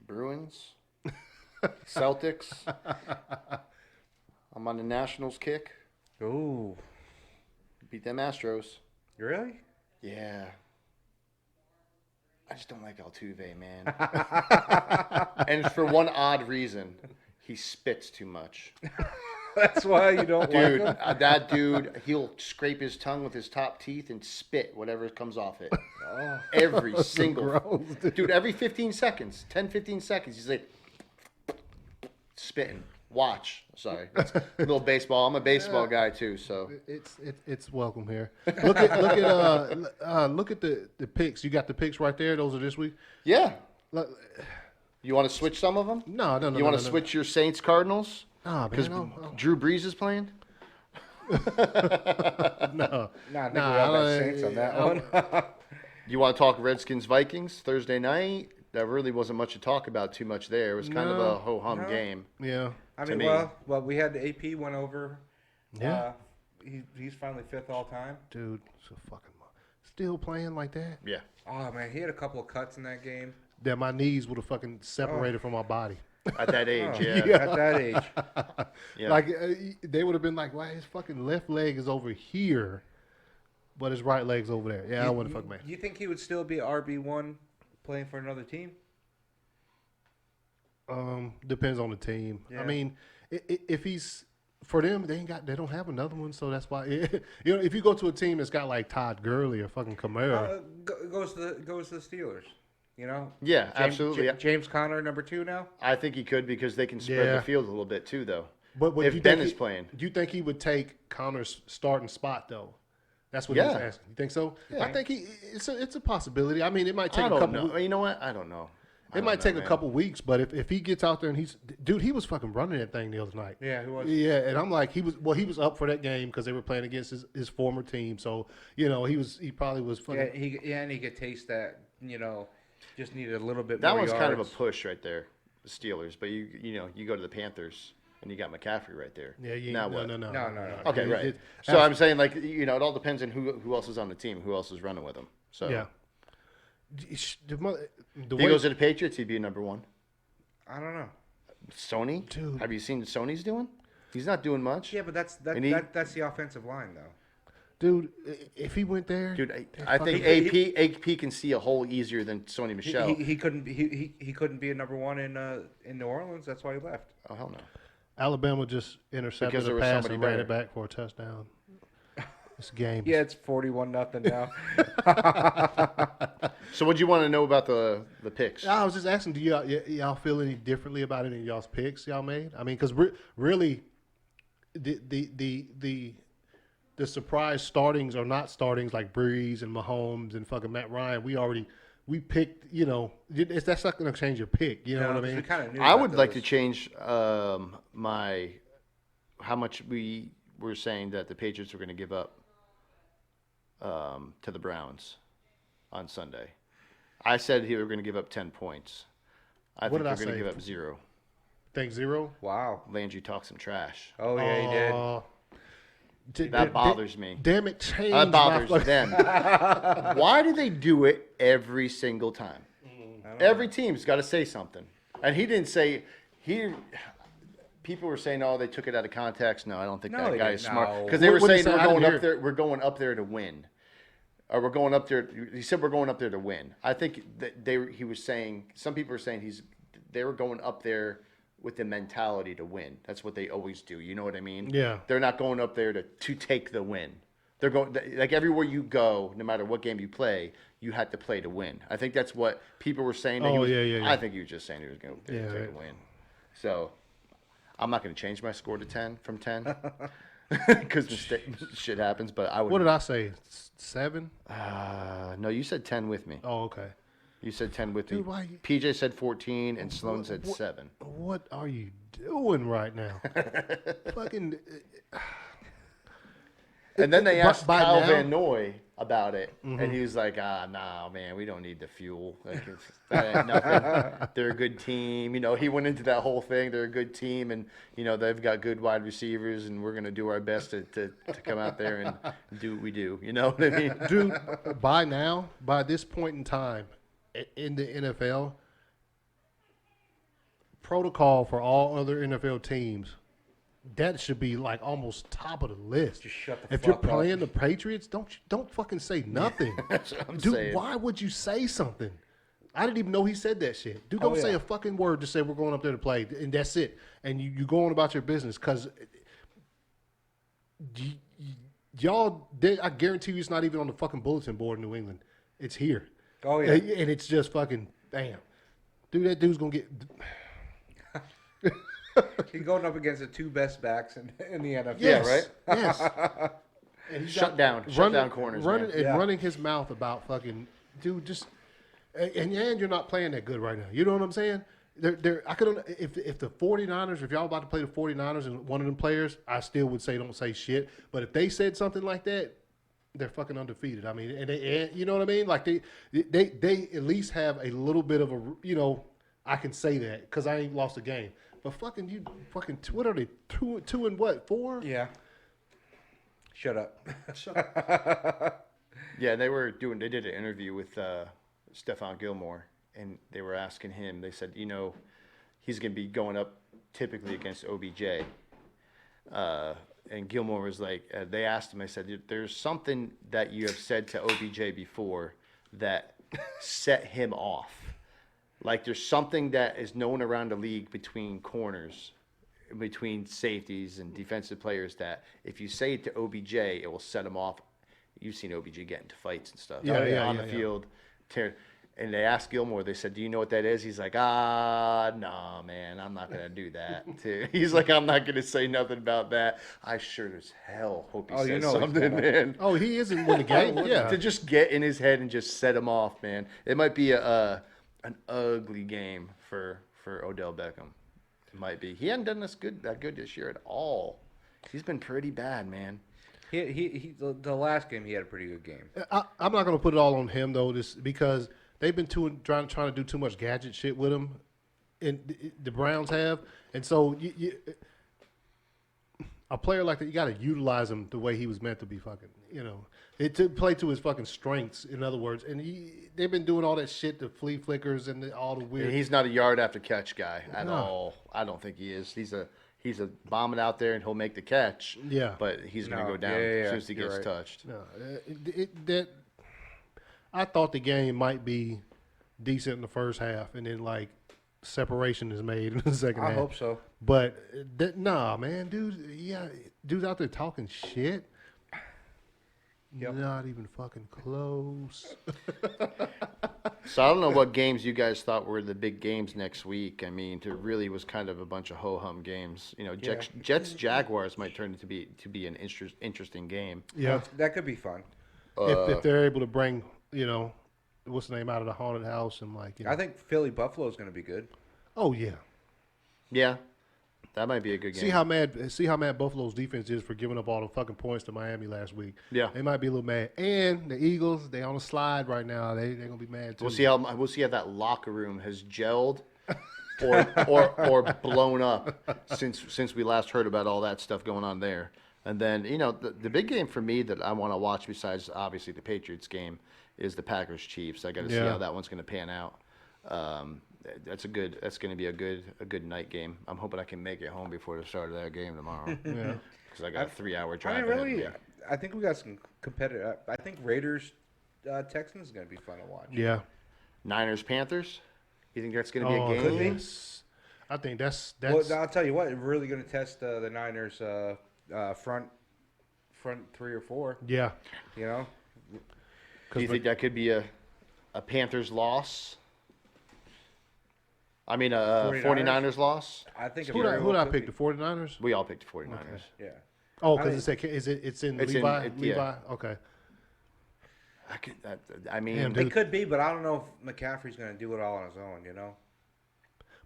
Bruins, Celtics. I'm on the Nationals kick. Ooh. Beat them Astros. Really? Yeah. I just don't like Altuve, man. And it's for one odd reason. He spits too much. That's why you don't Dude, like him? that dude, he'll scrape his tongue with his top teeth and spit whatever comes off it. Oh. Every single. gross, dude, every 15 seconds, 10, 15 seconds, he's like spitting. Watch. Sorry. That's a little baseball. I'm a baseball guy too, so. It's welcome here. Look at the picks. You got the picks right there. Those are this week. Yeah. Look, You want to switch some of them? No. You want to switch your Saints Cardinals? Nah, Because man, Drew Brees is playing? no. Nah, I think we have that Saints on that one. You want to talk Redskins Vikings Thursday night? That really wasn't much to talk about too much there. It was kind of a ho-hum game. Yeah. I to mean, me. well, we had the AP went over. Yeah. He's finally 5th all time. Dude, so fucking still playing like that. Yeah. Oh man, he had a couple of cuts in that game. That my knees would have fucking separated from my body. At that age, Oh, yeah. At that age. Yeah. Like they would have been like, "Why his fucking left leg is over here, but his right leg's over there." Yeah, I wouldn't fuck man. You think he would still be RB1 playing for another team? Depends on the team. Yeah. I mean, if he's for them, they don't have another one, so that's why. You know, if you go to a team that's got like Todd Gurley or fucking Kamara, Goes to the Steelers. You know? Yeah, absolutely. James Conner, number 2 now? I think he could because they can spread Yeah. the field a little bit too, though. but if you Ben think is playing. do you think he would take Connor's starting spot though? That's what he was Yeah. asking. You think so? Yeah. I think it's a possibility. I mean, it might take I a don't couple. know. You know what? I don't know. It might take a couple weeks, but if he gets out there and he was fucking running that thing the other night. Yeah, he was. Yeah, and I'm like, he was up for that game because they were playing against his former team. So, you know, he probably was fucking. Yeah, and he could taste that, you know, Just needed a little bit That more one's kind of a yards. push right there, the Steelers. But you go to the Panthers and you got McCaffrey right there. Yeah, now what? No. Okay, right. So I'm saying like it all depends on who else is on the team, who else is running with them. So yeah. if he goes to the Patriots, he'd be number one. I don't know. Sony, Dude. have you seen what Sony's doing? He's not doing much. Yeah, but that's the offensive line though. Dude, if he went there, Dude, I think AP can see a hole easier than Sony Michel. He couldn't be a number one in New Orleans. That's why he left. Oh hell no. Alabama just intercepted Because there a was pass somebody and ran better. it back for a touchdown. This game. Yeah, it's 41-0 now. So what do you want to know about the picks? I was just asking, do y'all feel any differently about any of y'all's picks y'all made? I mean, because really, the surprise startings or not startings like Breeze and Mahomes and fucking Matt Ryan, we picked. That's not going to change your pick. You know what I mean? We kind of knew. I would about like to those. change how much we were saying that the Patriots were going to give up to the Browns on Sunday. I said he were going to give up 10 points. I What think did they're I going to say? give up 0. Think 0. Wow. Landry talked some trash. Oh yeah, he did. That bothers me. Damn it, change. That bothers them. Why do they do it every single time? Every team's got to say something. And he didn't say people were saying, "Oh, they took it out of context." No, I don't think No, that they guy didn't. is smart No. because they were What did he saying say? I didn't hear it. we're going up there to win. Or we're going up there. He said we're going up there to win. I think that he was saying. Some people are saying they were going up there with the mentality to win. That's what they always do. You know what I mean? Yeah. They're not going up there to take the win. They're going like everywhere you go, no matter what game you play, you had to play to win. I think that's what people were saying. That Yeah. I think he was just saying he was going to take a win. So I'm not going to change my score to 10 from 10 because shit happens. But I would. What did I say? 7? No, you said 10 with me. Oh, okay. You said 10 with Dude, me. why PJ said 14 and Sloan said 7. What are you doing right now? Fucking. And then they asked by Kyle now- Van Noy about it, and he was like, nah, man, we don't need the fuel. Like, that ain't nothing. They're a good team. He went into that whole thing. They're a good team, and, they've got good wide receivers, and we're going to do our best to come out there and do what we do. You know what I mean? Dude, by this point in time in the NFL, protocol for all other NFL teams, that should be like almost top of the list. Just shut the if you're fuck up. playing the Patriots, don't fucking say nothing. That's what I'm Dude, saying. why would you say something? I didn't even know he said that shit. Dude, don't say a fucking word. Just say we're going up there to play, and that's it. And you go on about your business because y'all. I guarantee you, it's not even on the fucking bulletin board in New England. It's here. Oh yeah. And it's just fucking bam. Dude, that dude's gonna get. He's going up against the two best backs in the NFL. Yes, right? Yes. And he's Shut down corners, man. running his mouth about fucking dude. Just and you're not playing that good right now. You know what I'm saying? I could if the 49ers, if y'all about to play the 49ers and one of them players, I still would say don't say shit. But if they said something like that, they're fucking undefeated. I mean, and you know what I mean? Like they at least have a little bit of a I can say that because I ain't lost a game. But fucking what are they 2 and what 4? Yeah. Shut up. Yeah, they did an interview with Stephon Gilmore, and they were asking him, they said, he's going to be going up typically against OBJ. And Gilmore was like, they asked him, they said, there's something that you have said to OBJ before that set him off. Like there's something that is known around the league between corners, between safeties and defensive players that if you say it to OBJ, it will set him off. You've seen OBJ get into fights and stuff. On the field. And they asked Gilmore, they said, do you know what that is? He's like, no, man, I'm not going to do that. He's like, I'm not going to say nothing about that. I sure as hell hope he says something, man. Oh, he isn't winning the game. Yeah. To just get in his head and just set him off, man. It might be an ugly game for Odell Beckham. It might be. He hasn't done that good this year at all. He's been pretty bad, man. The last game he had a pretty good game. I'm not going to put it all on him though, just because they've been trying to do too much gadget shit with him, and the Browns have, and so a player like that, you got to utilize him the way he was meant to be fucking, to play to his fucking strengths, in other words. And they've been doing all that shit, the flea flickers and all the weird. And he's not a yard after catch guy at all. I don't think he is. He's a bomb it out there and he'll make the catch. Yeah. But he's going to go down as soon as he gets touched. No, I thought the game might be decent in the first half, and then like separation is made in the second half. I hope so. But nah, man, dude's out there talking shit. Yep. Not even fucking close. So I don't know what games you guys thought were the big games next week. I mean, it really was kind of a bunch of ho-hum games. Jets Jaguars might turn to be an interesting game. Yeah, That could be fun. if they're able to bring what's the name out of the haunted house and like. I think Philly Buffalo is going to be good. Oh yeah. Yeah, that might be a good game. See how mad Buffalo's defense is for giving up all the fucking points to Miami last week. Yeah, they might be a little mad. And the Eagles, they on a slide right now. They're gonna be mad too. We'll see how that locker room has gelled or blown up since we last heard about all that stuff going on there. And then the big game for me that I want to watch besides obviously the Patriots game is the Packers Chiefs. I got to see how that one's going to pan out. That's going to be a good night game. I'm hoping I can make it home before the start of that game tomorrow. Yeah, because I got a 3-hour drive. I think we got some competitive. I think Raiders Texans is going to be fun to watch. Yeah. Niners Panthers. You think that's going to be a game? Could be. I think that's. Well, I'll tell you what, it's really going to test the Niners front 3 or 4. Yeah. Do you think that could be a Panthers loss? I mean, a 49ers loss? I think who did I pick? The 49ers? We all picked the 49ers. Okay. Yeah. Oh, because it's in Levi? Levi? Yeah. Okay. It could be, but I don't know if McCaffrey's going to do it all on his own,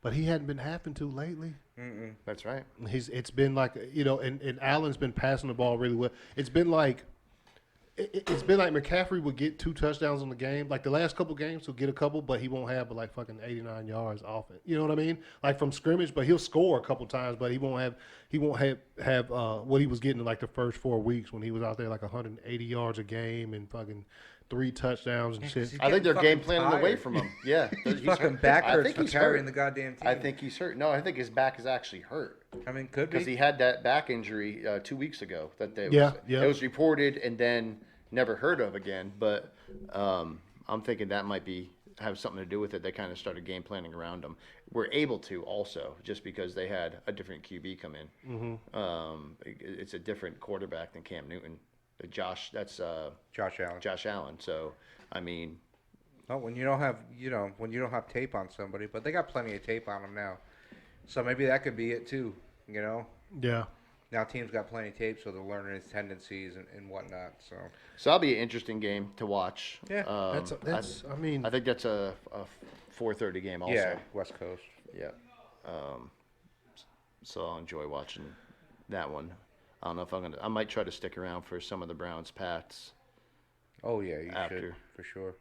But he hadn't been having to lately. Mm-mm. That's right. It's been like, and Allen's been passing the ball really well. It's been like McCaffrey would get 2 touchdowns in the game. Like the last couple games, he'll get a couple, but he won't have but like fucking 89 yards off it. You know what I mean? Like from scrimmage, but he'll score a couple times, but he won't have what he was getting in like the first 4 weeks when he was out there like 180 yards a game and fucking 3 touchdowns and shit. I think they're game planning away from him. Yeah. He's fucking back hurts for carrying the goddamn team. I think he's hurt. No, I think his back is actually hurt. I mean, could be. Because he had that back injury 2 weeks ago. It was reported and then never heard of again. But I'm thinking that might have something to do with it. They kind of started game planning around him. We're able to also just because they had a different QB come in. Mm-hmm. It's a different quarterback than Cam Newton. Josh Allen. Josh Allen. So, I mean, when you don't have tape on somebody, but they got plenty of tape on them now. So maybe that could be it too. Yeah. Now teams got plenty of tape, so they're learning his tendencies and whatnot. So that'll be an interesting game to watch. Yeah, I think that's a 4:30 game also. Yeah, West Coast. Yeah. So I'll enjoy watching that one. I don't know if I might try to stick around for some of the Browns Pats. Oh yeah, you should for sure.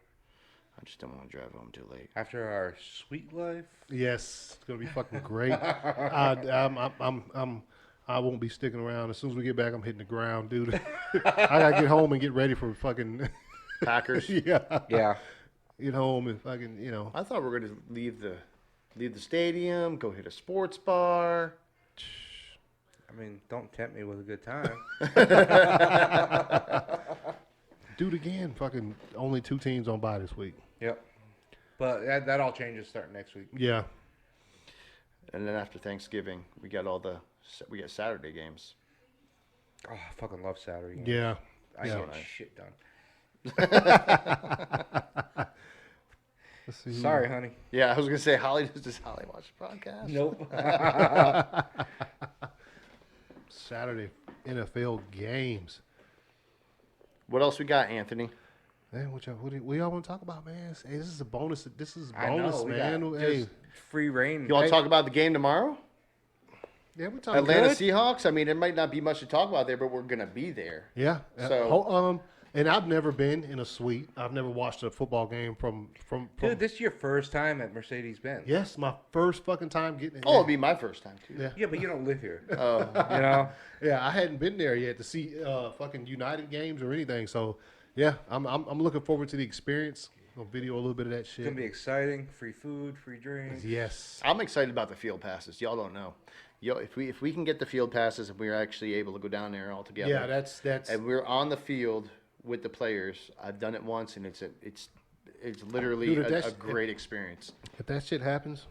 I just don't want to drive home too late. After our sweet life. Yes, it's gonna be fucking great. I won't be sticking around. As soon as we get back, I'm hitting the ground, dude. I gotta get home and get ready for fucking Packers. Yeah. Get home and fucking I thought we were gonna leave the stadium, go hit a sports bar. I mean, don't tempt me with a good time. Do it again. Fucking only 2 teams on bye this week. Yep. But that all changes starting next week. Yeah. And then after Thanksgiving, we got Saturday games. Oh, I fucking love Saturday games. Yeah. I get shit done. Sorry, honey. Yeah, I was gonna say, does Holly watch the podcast? Nope. Saturday NFL games. What else we got, Anthony? Man, what y'all want to talk about, man? Hey, this is a bonus. This is a I bonus, know, man. Hey, free reign. You want to talk about the game tomorrow? Yeah, we're talking Atlanta good. Seahawks. I mean, there might not be much to talk about there, but we're gonna be there. Yeah. So And I've never been in a suite. I've never watched a football game from. Dude, this is your first time at Mercedes-Benz. Yes, my first fucking time getting it. Oh, it'll be my first time too. Yeah. Yeah, but you don't live here. Oh, You know? Yeah, I hadn't been there yet to see fucking United games or anything. So, yeah, I'm looking forward to the experience. I'll video a little bit of that It's shit. gonna be exciting. Free food, free drinks. Yes. I'm excited about the field passes. Y'all don't know. Yo, if we can get the field passes and we're actually able to go down there all together. Yeah, that's. And we're on the field with the players. I've done it once, and it's literally Dude, a great experience. If that shit happens,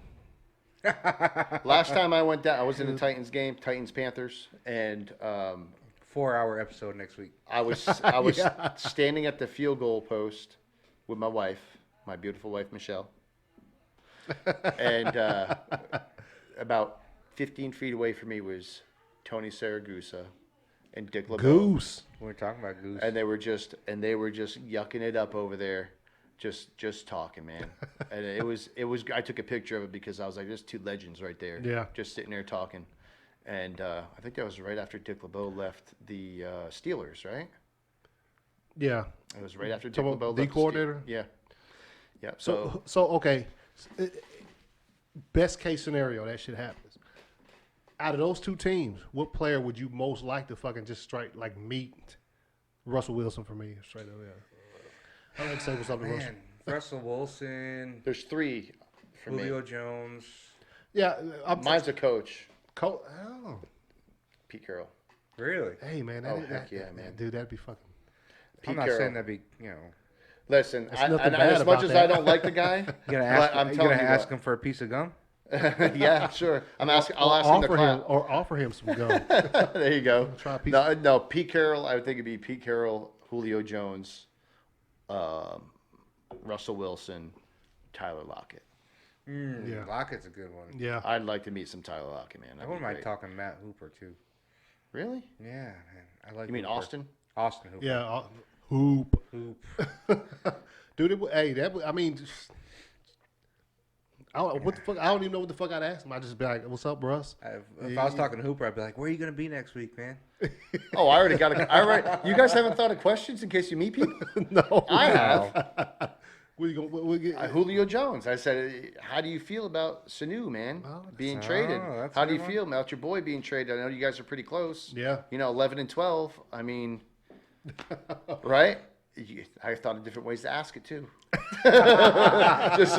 Last time I went down, I was in the Titans game, Titans Panthers, and 4-hour episode next week. I was standing at the field goal post with my wife, my beautiful wife Michelle, and about 15 feet away from me was Tony Saragusa and Dick LeBeau. Goose. We were talking about Goose. And they were just yucking it up over there, just talking, man. And it was. I took a picture of it because I was like, "There's two legends right there." Yeah. Just sitting there talking, and I think that was right after Dick LeBeau left the Steelers, right? Yeah. It was right after Dick Talking LeBeau about left the coordinator? Yeah. Yeah. So okay. Best case scenario, that shit happens. Out of those two teams, what player would you most like to fucking just straight like meet? Russell Wilson for me, straight up there. I like to say what's up to Russell. Man, Russell Wilson, there's three for Julio me. Jones. Yeah, Mine's a coach, oh, Pete Carroll. Really? hey man, Heck yeah, man. dude, that'd be fucking. I'm Pete not Carroll. saying that'd be, Listen, nothing and bad as much about as that. I don't like the guy, You gonna but I'm ask, telling you ask what. him for a piece of gum? Yeah, sure. I'll ask him to offer him clap. or offer him some gum. There you go. Try a piece No, Pete Carroll. I would think it'd be Pete Carroll, Julio Jones, Russell Wilson, Tyler Lockett. Yeah. Lockett's a good one. Yeah, I'd like to meet some Tyler Lockett, man. I That'd wouldn't be mind great. talking Matt Hooper too. Really? Yeah, man. I like. You mean Hooper. Austin? Austin Hooper. yeah. Hoop, Hoop. dude. Hey, that. I mean, what the fuck? I don't even know what the fuck I'd ask him. I'd just be like, "What's up, Russ?" If I was talking to Hooper, I'd be like, "Where are you gonna be next week, man?" Oh, I already got it. You guys haven't thought of questions in case you meet people? No, I have. Where you going? We'll get, Julio Jones. I said, how do you feel about Sanu, man, being traded? that's How a do you good one. feel about your boy being traded? I know you guys are pretty close. Yeah. 11 and 12. I mean, right? I thought of different ways to ask it too. just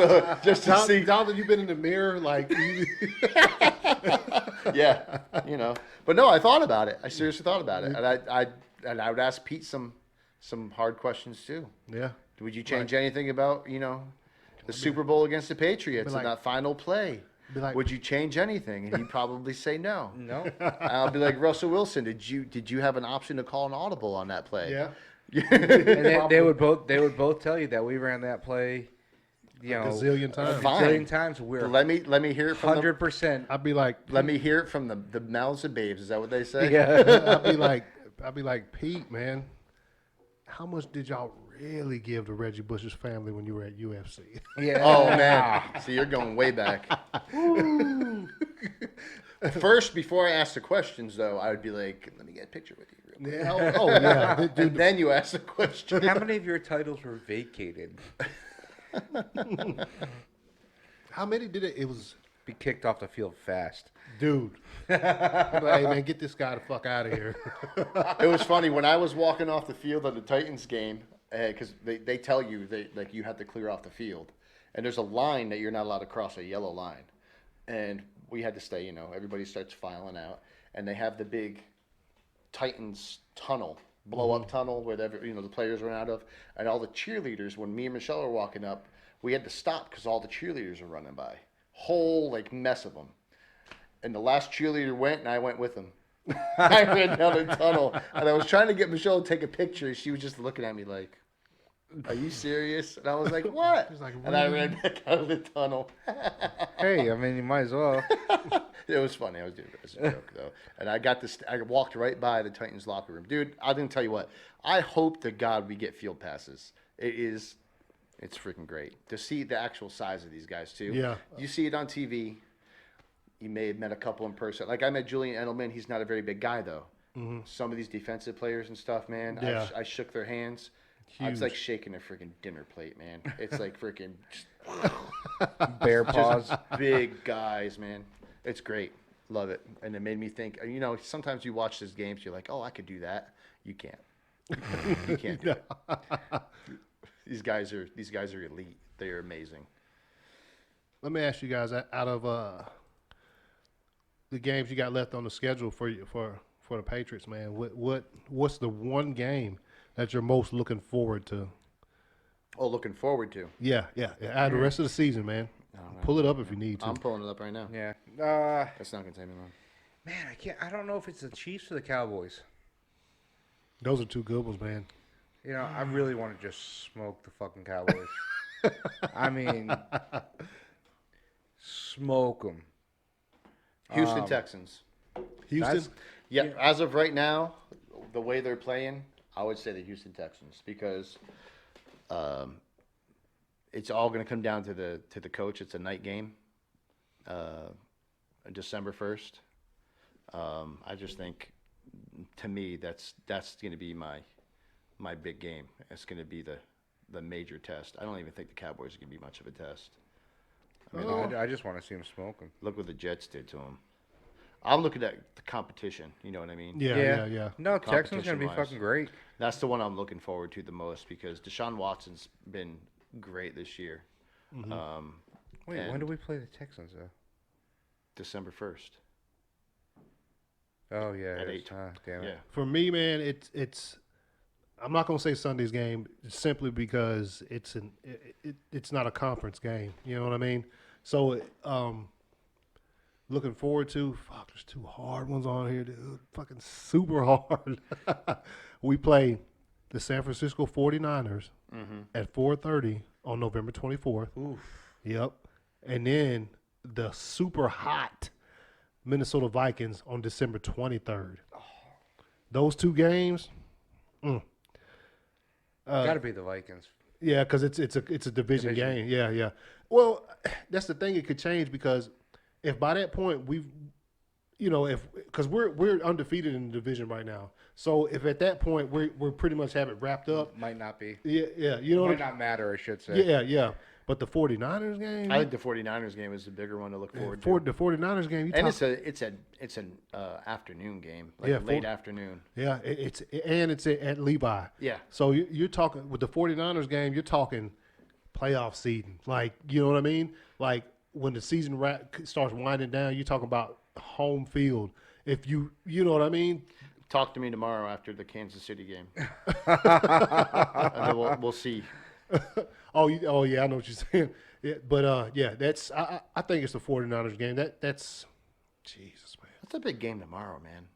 to see. Now that you've been in the mirror, like, Yeah, But no, I thought about it. I seriously thought about it, and I would ask Pete some hard questions too. yeah. Would you change anything about the Super Bowl against the Patriots like- in that final play? Be like, Would you change anything? And he'd probably say no. No. I'll be like, Russell Wilson, did you have an option to call an audible on that play? yeah, And they would both tell you that we ran that play, a gazillion times. a Fine. zillion times. We're Let me hear it from 100%. I'd be like, let me hear it from the mouths of babes. Is that what they say? Yeah. I'd be like, Pete, man, how much did y'all really give to Reggie Bush's family when you were at UFC? Yeah. Oh man, see, you're going way back. First, before I ask the questions, though, I would be like, let me get a picture with you. Real quick. Yeah, oh yeah, And dude. then you ask the question. How many of your titles were vacated? How many did it? It was, Be kicked off the field fast. dude. I'd be like, hey man, get this guy the fuck out of here. It was funny when I was walking off the field of the Titans game, because they tell you you have to clear off the field, and there's a line that you're not allowed to cross, a yellow line, and we had to stay. Everybody starts filing out, and they have the big Titans tunnel, blow up tunnel, where the players run out of, and all the cheerleaders. When me and Michelle were walking up, we had to stop because all the cheerleaders were running by, whole mess of them. And the last cheerleader went, and I went with him. I ran down the tunnel, and I was trying to get Michelle to take a picture. She was just looking at me like, "Are you serious?" And I was like, "What?" She's like, and I ran back out of the tunnel. Hey, I mean, you might as well. It was funny. I was doing it as a joke, though. And I walked right by the Titans locker room. Dude, I didn't tell you what. I hope to God we get field passes. It's freaking great to see the actual size of these guys, too. Yeah. You see it on TV. You may have met a couple in person. Like I met Julian Edelman. He's not a very big guy, though. some of these defensive players and stuff, man. Yeah. I shook their hands. I was like shaking their freaking dinner plate, man. It's like freaking Bear paws. big guys, man. It's great. Love it. And it made me think, sometimes you watch these games, you're like, oh, I could do that. You can't. You can't do it. These guys are elite. They are amazing. Let me ask you guys, out of the games you got left on the schedule for the Patriots, man, what's the one game that you're most looking forward to? Oh, looking forward to. Yeah. Out of the rest of the season, man. Pull it up if you need to. I'm pulling it up right now. Yeah. That's not gonna take me long. Man, I don't know if it's the Chiefs or the Cowboys. Those are two good ones, man. I really want to just smoke the fucking Cowboys. I mean, smoke them. Houston Texans. Houston? Yeah, as of right now, the way they're playing, I would say the Houston Texans because it's all going to come down to the coach. It's a night game, December 1st. I just think, to me, that's going to be my big game. It's going to be the major test. I don't even think the Cowboys are going to be much of a test. I just want to see them smoke them. Look what the Jets did to them. I'm looking at the competition. You know what I mean? Yeah. No, Texans going to be fucking great. That's the one I'm looking forward to the most because Deshaun Watson's been great this year. Mm-hmm. Wait, when do we play the Texans, though? December 1st. Oh, yeah. At 8. Damn it. Yeah. For me, man, it's I'm not gonna say Sunday's game simply because it's not a conference game. You know what I mean? So, looking forward to. Fuck, there's two hard ones on here, dude. Fucking super hard. We play the San Francisco 49ers at 4:30 on November 24th. Oof. Yep. And then the super hot Minnesota Vikings on December 23rd. Those two games. Got to be the Vikings. Yeah, because it's a division game. Yeah. Well, that's the thing. It could change because if by that point because we're undefeated in the division right now. So if at that point we're pretty much have it wrapped up. Might not be. Yeah. You know Might not matter, I should say. Yeah. But the 49ers game. I think the 49ers game is the bigger one to look forward to. The 49ers game. It's an afternoon game, late afternoon. Yeah, it's at Levi. Yeah. So you're talking with the 49ers game, you're talking playoff seeding. Like, you know what I mean? Like when the season starts winding down, you're talking about home field. If you know what I mean? Talk to me tomorrow after the Kansas City game. And then we'll see. Oh yeah, I know what you're saying. Yeah, but that's I think it's the 49ers game. That's Jesus, man. That's a big game tomorrow, man.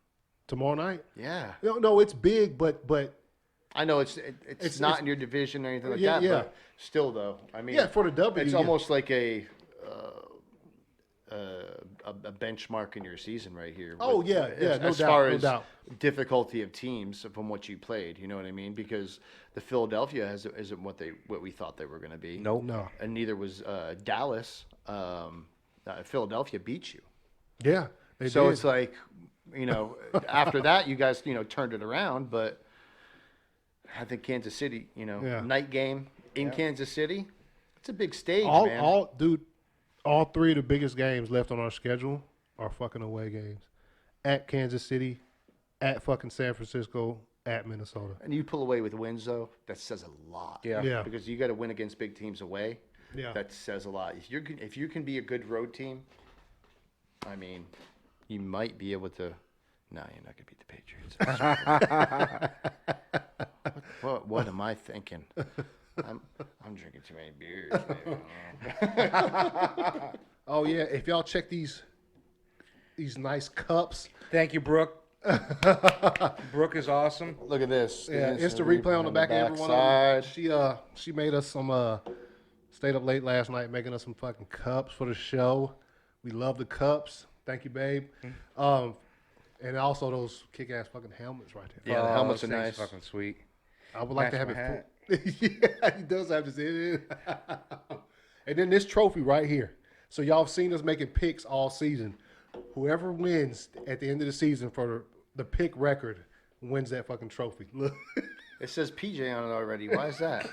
Tomorrow night? Yeah. No, it's big, but I know it's not in your division or anything like that. Yeah. But still, though, I mean, for the W, it's almost like a benchmark in your season right here. Oh, yeah, as far as difficulty of teams from what you played, you know what I mean? Because the Philadelphia isn't what we thought they were going to be. Nope. No. And neither was Dallas. Philadelphia beat you. Yeah. So it's like, after that, you guys, turned it around. But I think Kansas City, night game in Kansas City, it's a big stage, man. All three of the biggest games left on our schedule are fucking away games. At Kansas City, at fucking San Francisco, at Minnesota. And you pull away with wins, though, that says a lot. Yeah. Because you got to win against big teams away. Yeah. That says a lot. If you can be a good road team, I mean, you might be able to. No, you're not going to beat the Patriots. What am I thinking? I'm drinking too many beers. Oh yeah, if y'all check these nice cups. Thank you, Brooke. Brooke is awesome. Look at this. Yeah, instant replay on the back of everyone. Side. She made us some. Stayed up late last night making us some fucking cups for the show. We love the cups. Thank you, babe. And also those kick-ass fucking helmets right there. Yeah, the helmets are those things nice. Fucking sweet. I would like to have Match my it. hat. Yeah, he does have this in it. And then this trophy right here. So y'all have seen us making picks all season. Whoever wins at the end of the season for the pick record wins that fucking trophy. Look. It says PJ on it already. Why is that?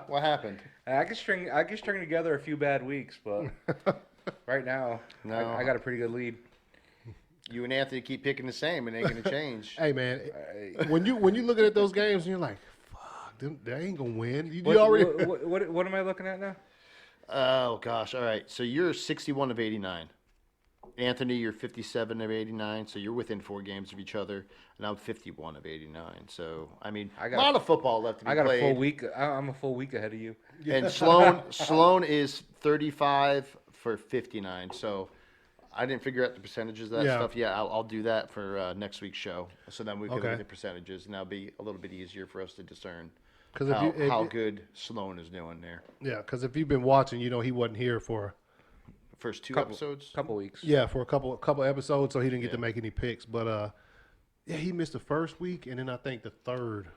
What happened? I can string together a few bad weeks, but right now, No. I got a pretty good lead. You and Anthony keep picking the same. It ain't going to change. Hey, man, when you looking at those games and you're like, fuck, they ain't going to win. You already... What am I looking at now? Oh, gosh. All right. So you're 61 of 89. Anthony, you're 57 of 89, so you're within 4 games of each other, and I'm 51 of 89. So, I mean, a lot of football left to be played. I got a full week. I'm a full week ahead of you. And Sloan is 35 for 59. So I didn't figure out the percentages of that stuff. Yeah, I'll do that for next week's show. So then we can look at the percentages, and that'll be a little bit easier for us to discern how good Sloan is doing there. Yeah, because if you've been watching, you know he wasn't here for... First two episodes? Couple weeks. Yeah, for a couple episodes, so he didn't get to make any picks. But yeah, he missed the first week, and then I think the third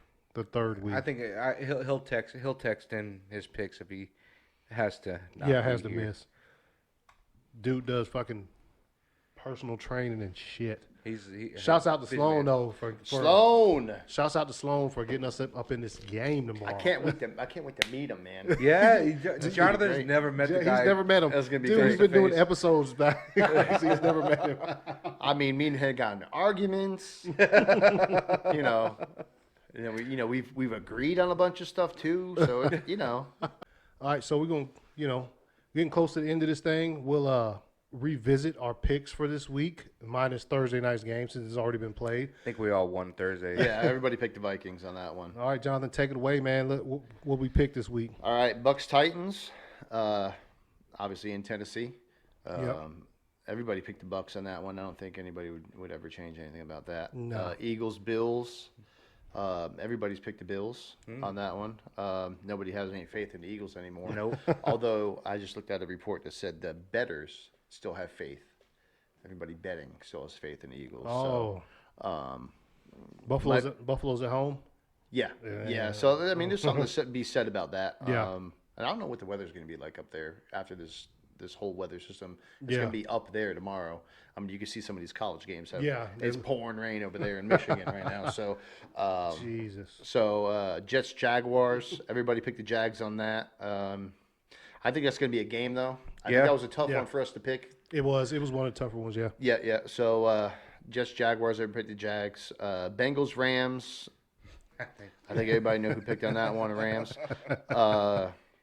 week. I think he'll text in his picks if he has to. Has to miss. Dude does fucking personal training and shit. Shouts out to Sloan though for Sloan. Shouts out to Sloan for getting us up in this game tomorrow. I can't wait to meet him, man. Yeah, Jonathan's never met the guy. He's never met him. That's gonna be Dude, great. he's been doing episodes back. He's never met him. I mean, me and him got into arguments. We've agreed on a bunch of stuff too. So All right, so we're gonna getting close to the end of this thing. We'll revisit our picks for this week, minus Thursday night's game since it's already been played. I think we all won Thursday. Yeah, everybody picked the Vikings on that one. All right, Jonathan, take it away, man. What we picked this week? All right, Bucks Titans, obviously in Tennessee. Everybody picked the Bucks on that one. I don't think anybody would ever change anything about that. No. Eagles, Bills. Everybody's picked the Bills on that one. Nobody has any faith in the Eagles anymore. Nope. Although I just looked at a report that said the bettors still have faith. Everybody betting still has faith in the Eagles. Oh. So, Buffalo's at home? yeah. So, I mean, there's something to be said about that. Yeah. And I don't know what the weather's going to be like up there after this whole weather system. It's going to be up there tomorrow. I mean, you can see some of these college games. It's pouring rain over there in Michigan right now. So, Jesus. So, Jets, Jaguars. Everybody picked the Jags on that. I think that's going to be a game, though. I think that was a tough one for us to pick. It was one of the tougher ones, yeah. Yeah. So, Jets, Jaguars, everybody picked the Jags. Bengals, Rams. I think everybody knew who picked on that one, Rams.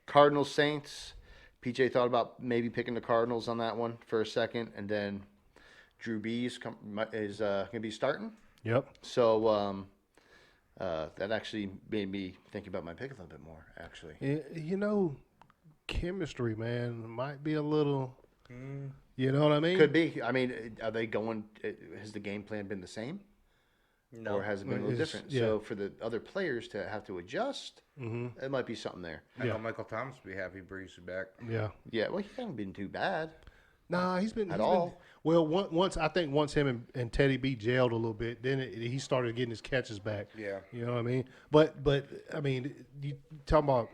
Cardinals, Saints. PJ thought about maybe picking the Cardinals on that one for a second, and then Drew Brees is going to be starting. Yep. So that actually made me think about my pick a little bit more, actually. Chemistry, man, might be a little, you know what I mean? Could be. I mean, are they going, has the game plan been the same? No. Or has it been a little different? Yeah. So for the other players to have to adjust, it might be something there. I know Michael Thomas will be happy Brees is back. Yeah. Yeah, well, he hasn't been too bad. Nah, he's been all. Well, once him and Teddy B jailed a little bit, then he started getting his catches back. Yeah. You know what I mean? But I mean, you talking about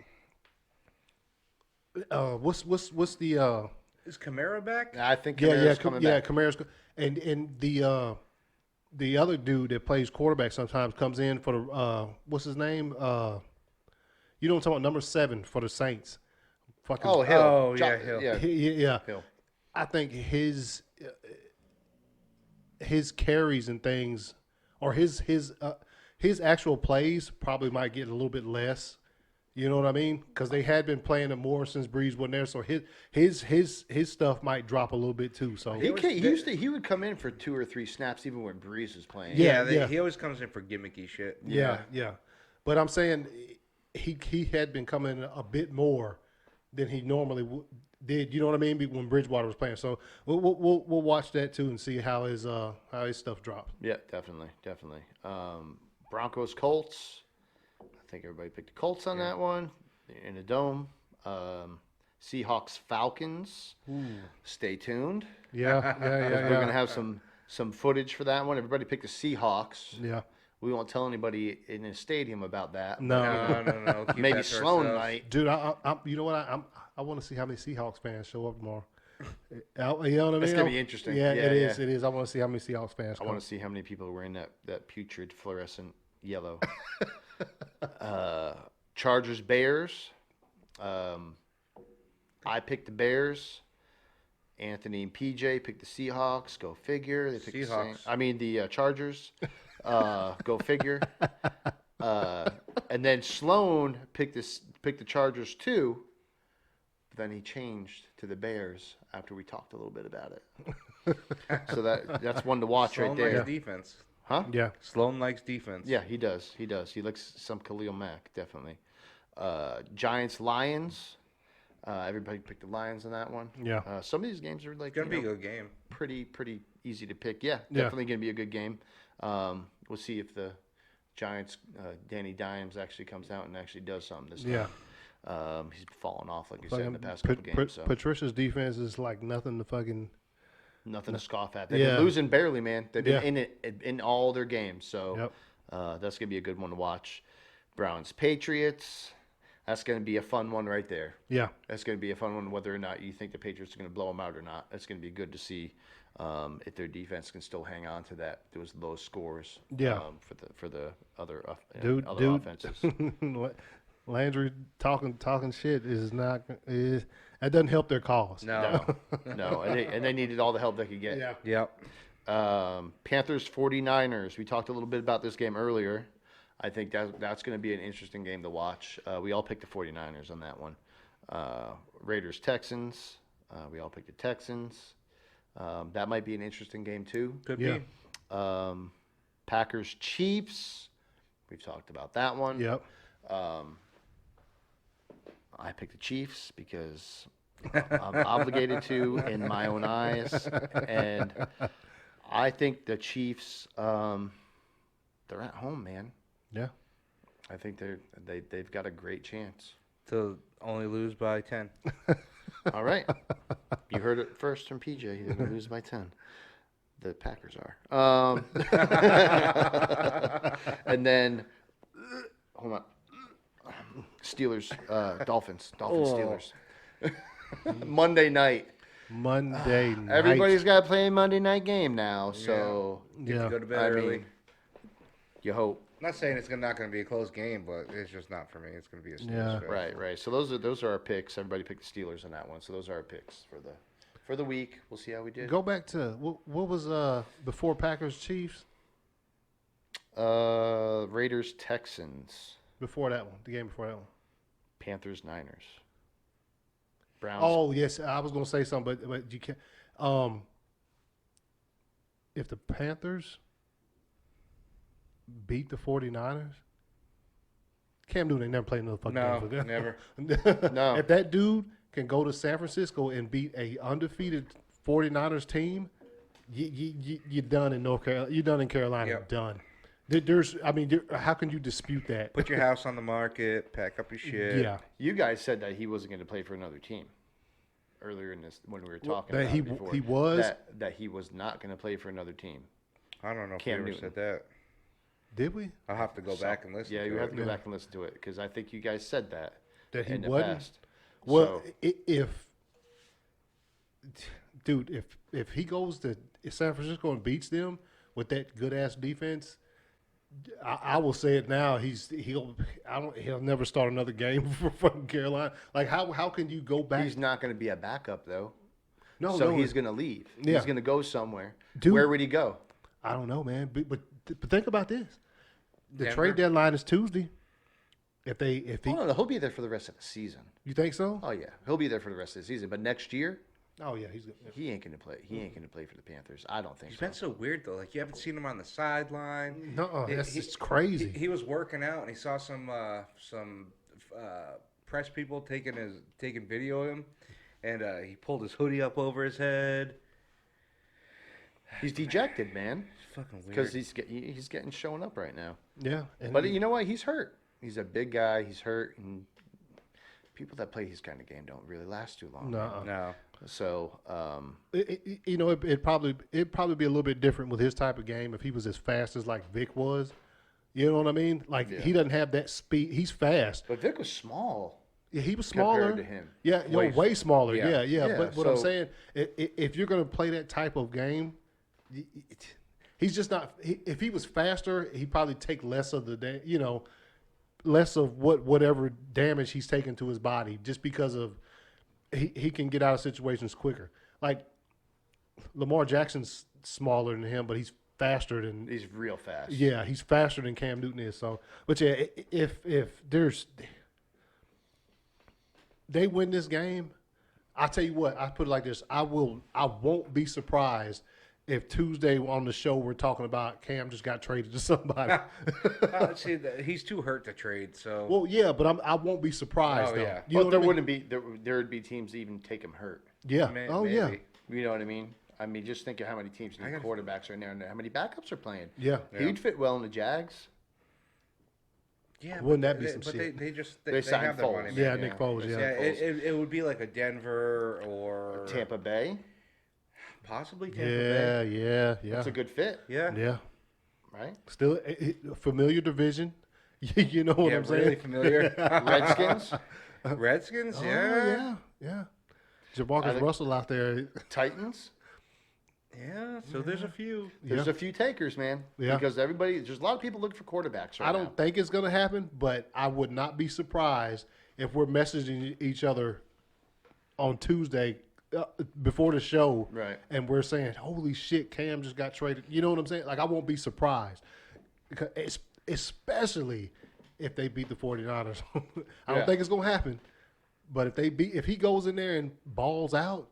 what's the Is Kamara back? I think Kamara's coming back. Kamara's and the other dude that plays quarterback sometimes comes in for the what's his name? You know what I'm talking about? Number 7 for the Saints. Fucking Hill. Oh, yeah, Hill. yeah. Hill. I think his carries and things, or his actual plays probably might get a little bit less. You know what I mean? Because they had been playing him more since Brees wasn't there, so his stuff might drop a little bit too. So He would come in for 2 or 3 snaps even when Brees was playing. Yeah. He always comes in for gimmicky shit. Yeah. But I'm saying he had been coming a bit more than he normally did. You know what I mean? When Bridgewater was playing, so we'll watch that too and see how his stuff drops. Yeah, definitely. Broncos, Colts. I think everybody picked the Colts on that one in a dome. Seahawks, Falcons. Stay tuned. Yeah. We're gonna have some footage for that one. Everybody picked the Seahawks. Yeah. We won't tell anybody in the stadium about that. No. Keep Maybe that to Sloan ourselves. might. Dude, you know what? I want to see how many Seahawks fans show up tomorrow. You know what I mean? It's gonna be interesting. Yeah, Yeah, it is. yeah. It is. I want to see how many Seahawks fans I come. want to see how many people are wearing that putrid fluorescent yellow. Chargers, Bears. I picked the Bears. Anthony and PJ picked the Seahawks. Go figure. They picked the Chargers. Go figure. And then Sloan picked the Chargers too. But then he changed to the Bears after we talked a little bit about it. So that's one to watch Sloan right there. likes defense. Huh? Yeah. Sloan likes defense. Yeah, he does. He does. He likes some Khalil Mack, definitely. Giants, Lions. Everybody picked the Lions in that one. Yeah. Some of these games are like It's gonna be a good game. pretty easy to pick. Yeah, definitely gonna be a good game. We'll see if the Giants, Danny Dimes actually comes out and actually does something this time. Yeah. He's fallen off like you said in the past couple games. So Patricia's defense is like nothing to fucking. nothing to scoff at. They've been losing barely, man. They've been Yeah. in it in all their games. So that's gonna be a good one to watch. Browns, Patriots. That's going to be a fun one right there. Yeah. That's going to be a fun one, whether or not you think the Patriots are going to blow them out or not. That's going to be good to see if their defense can still hang on to those low scores. Yeah. For the other Dude, offenses. Landry talking shit that doesn't help their cause. No. No, and they needed all the help they could get. Yeah. Yep. Panthers 49ers. We talked a little bit about this game earlier. I think that's going to be an interesting game to watch. We all picked the 49ers on that one. Raiders, Texans. We all picked the Texans. That might be an interesting game too. Could Yeah. be. Packers, Chiefs. We've talked about that one. Yep. I picked the Chiefs because I'm obligated to in my own eyes. And I think the Chiefs, they're at home, man. Yeah. I think they've got a great chance. To only lose by 10. All right. You heard it first from PJ. They're going to lose by 10. The Packers are. And then, hold on. Steelers, Dolphins. Steelers. Monday night. Monday night. Everybody's got to play a Monday night game now. So, Get to go to bed I early. mean, you hope. I'm not saying it's not going to be a close game, but it's just not for me. It's going to be a Yeah. Steelers Right. So those are our picks. Everybody picked the Steelers on that one. So those are our picks for the week. We'll see how we did. Go back to what was before Packers Chiefs? Raiders, Texans, Before that one, the game before that one. Panthers, Niners, Browns. Oh yes, I was gonna say something, but you can't. If the Panthers beat the 49ers, Cam Newton ain't never played another fucking No, game for them. never. No. If that dude can go to San Francisco and beat a undefeated 49ers team, you're done in North Carolina. You're done in Carolina. Yep. Done. How can you dispute that? Put your house on the market, pack up your shit. Yeah. You guys said that he wasn't going to play for another team earlier in this when we were talking that about he- it before. he was? that he was not going to play for another team. I don't know if Cam we ever Newton. said that. Did we? I'll have to go back and listen Yeah, to you it. have to go back and listen to it because I think you guys said that That he in the wasn't? past. Well, So, if he goes to San Francisco and beats them with that good ass defense, I will say it now. He'll never start another game for fucking Carolina. Like how can you go back? he's not going to be a backup though. No, So no, he's going to leave. Yeah. He's going to go somewhere. Dude. Where would he go? I don't know, man. But think about this: the Denver? trade deadline is Tuesday. If he, Oh, no, he'll be there for the rest of the season. you think so? Oh yeah, he'll be there for the rest of the season. But next year, Oh yeah, he's good. he ain't going to play. He ain't going to play for the Panthers. I don't think He's so. been so weird though. Like you haven't seen him on the sideline. No, He- that's he- just crazy. He was working out and he saw some press people taking video of him, and he pulled his hoodie up over his head. He's dejected, man, It's fucking weird. because he's getting showing up right now. Yeah, and But you know what? He's hurt. He's a big guy. He's hurt, and people that play his kind of game don't really last too long. no, No. So, it'd probably be a little bit different with his type of game if he was as fast as like Vic was. You know what I mean? Like Yeah. he doesn't have that speed. He's fast. but Vic was small. Yeah, he was smaller. compared to him. Yeah, way smaller. Yeah. Yeah. But what I'm saying, if you're going to play that type of game, he's just not. If he was faster, he'd probably take less of the, less of whatever damage he's taken to his body, just because of he can get out of situations quicker. Like Lamar Jackson's smaller than him, but he's faster than. He's real fast. Yeah, he's faster than Cam Newton is. So, but yeah, if there's they win this game, I tell you what, I put it like this: I won't be surprised if Tuesday on the show we're talking about Cam just got traded to somebody. See, he's too hurt to trade. So Well, yeah, but I won't be surprised. Oh, though. yeah. You know But what there I mean? wouldn't be there would be teams that even take him hurt. Yeah. Maybe. Yeah. You know what I mean? I mean, just think of how many teams need quarterbacks right now, and how many backups are playing. Yeah. He'd fit well in the Jags. Yeah, Wouldn't but that be some shit? They signed have their Foles. money. Yeah, man. Nick Foles. Yeah. It would be like a Denver or Tampa Bay. possibly Tampa Bay. Yeah. That's a good fit, Yeah. right? Still a familiar division. You know what Yeah, I'm saying? really familiar. Redskins, Redskins, Oh, yeah. yeah. Jamarcus Russell out there. Titans. Yeah, so there's a few. There's a few takers, man. Yeah. Because there's a lot of people looking for quarterbacks right I now. don't think it's going to happen, but I would not be surprised if we're messaging each other on Tuesday before the show, Right. and we're saying, "Holy shit, Cam just got traded." You know what I'm saying? Like, I won't be surprised, because especially if they beat the 49ers. I don't think it's going to happen, but if he goes in there and balls out.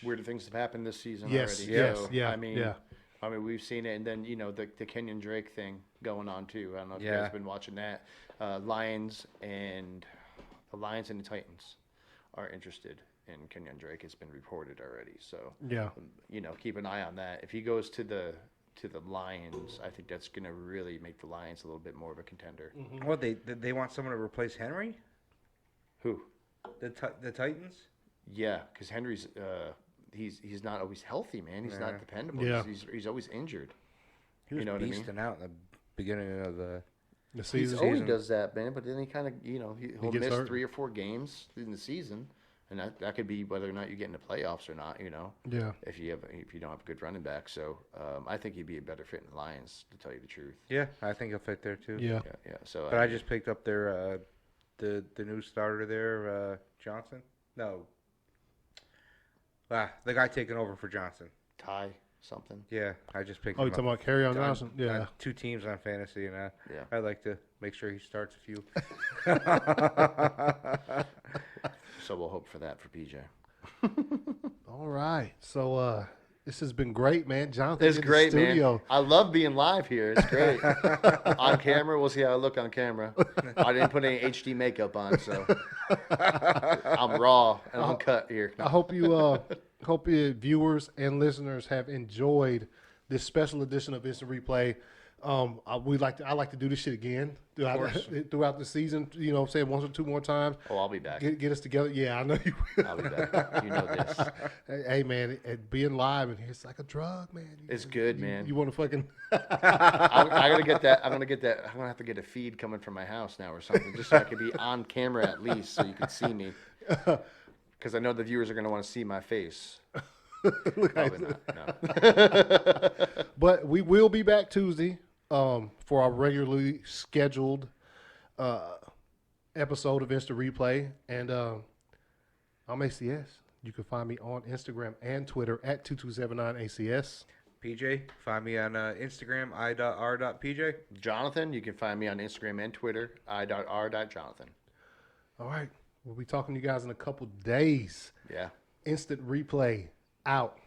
Weirder things have happened this season Yes, already. yes, So, yeah, I mean, yeah. we've seen it, and then the Kenyon Drake thing going on too. I don't know if you Yeah. guys have been watching that. Lions and the Titans are interested in Kenyon Drake. It's been reported already. So Yeah. Keep an eye on that. If he goes to the Lions, I think that's going to really make the Lions a little bit more of a contender. What they want someone to replace Henry? Who? The Titans? Yeah, because Henry's he's not always healthy, man. He's not dependable. Yeah. He's always injured. He was You know what I mean? beasting out in the beginning of the The He season. always does that, man. But then he kind of, he'll gets miss hurt. 3 or 4 games in the season, and that could be whether or not you get in the playoffs or not. Yeah. If you don't have a good running back, so I think he'd be a better fit in the Lions, to tell you the truth. Yeah, I think he'll fit there too. Yeah. Yeah. So, But I just picked up their the new starter there, Johnson. No. The guy taking over for Johnson. Ty something. Yeah, I just picked Oh, him you up. talking about Kerryon on- Johnson? Yeah. on 2 teams on fantasy, and Yeah. I'd like to make sure he starts a few. So we'll hope for that for PJ. All right. So this has been great, man. Jonathan, It's in the great, studio. man. I love being live here. It's great. On camera, we'll see how I look on camera. I didn't put any HD makeup on, so I'm raw and uncut here. I hope you viewers and listeners have enjoyed this special edition of Instant Replay. I like to do this shit again throughout the season. You know what I'm saying? 1 or 2 more times. Oh, I'll be back. Get us together. Yeah, I know you will. I'll be back. You know this. Hey man, being live in here, it's like a drug, man. It's good, man. You want to fucking I'm gonna get that. I'm gonna have to get a feed coming from my house now or something, just so I can be on camera at least, so you can see me. Because I know the viewers are gonna want to see my face. Probably not. No. But we will be back Tuesday for our regularly scheduled episode of Instant Replay. And I'm ACS. You can find me on Instagram and Twitter at 2279ACS. PJ, find me on Instagram, i.r.pj. Jonathan, you can find me on Instagram and Twitter, i.r.jonathan. All right. We'll be talking to you guys in a couple days. Yeah. Instant Replay out.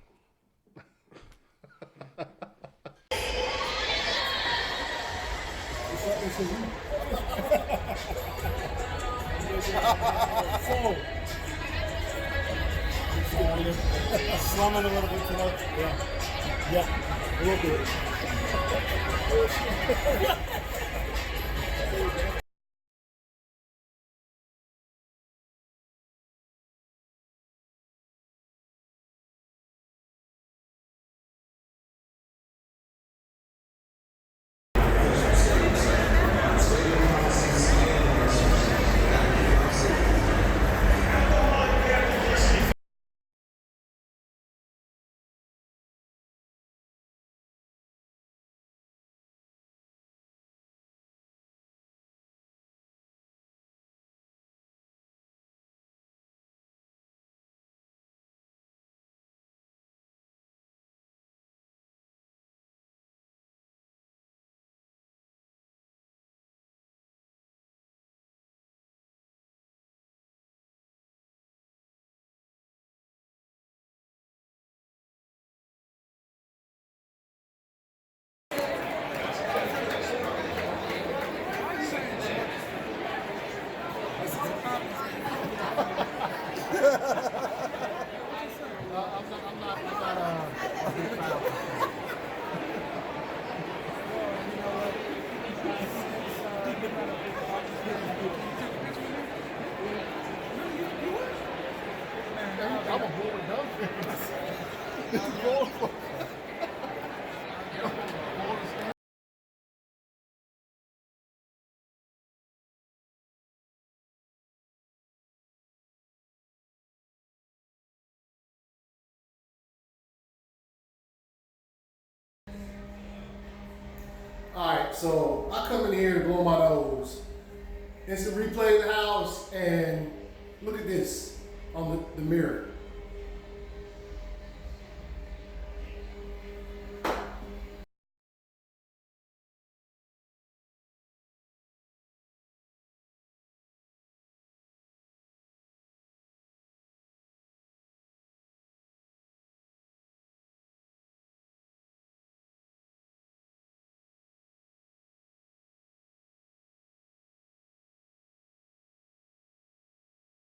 Slumming a little bit tonight. Yeah, a little bit. I'm a boy done. This is going for. Alright, so I come in here and blow my nose. Instant replay in the house, and look at this on the mirror.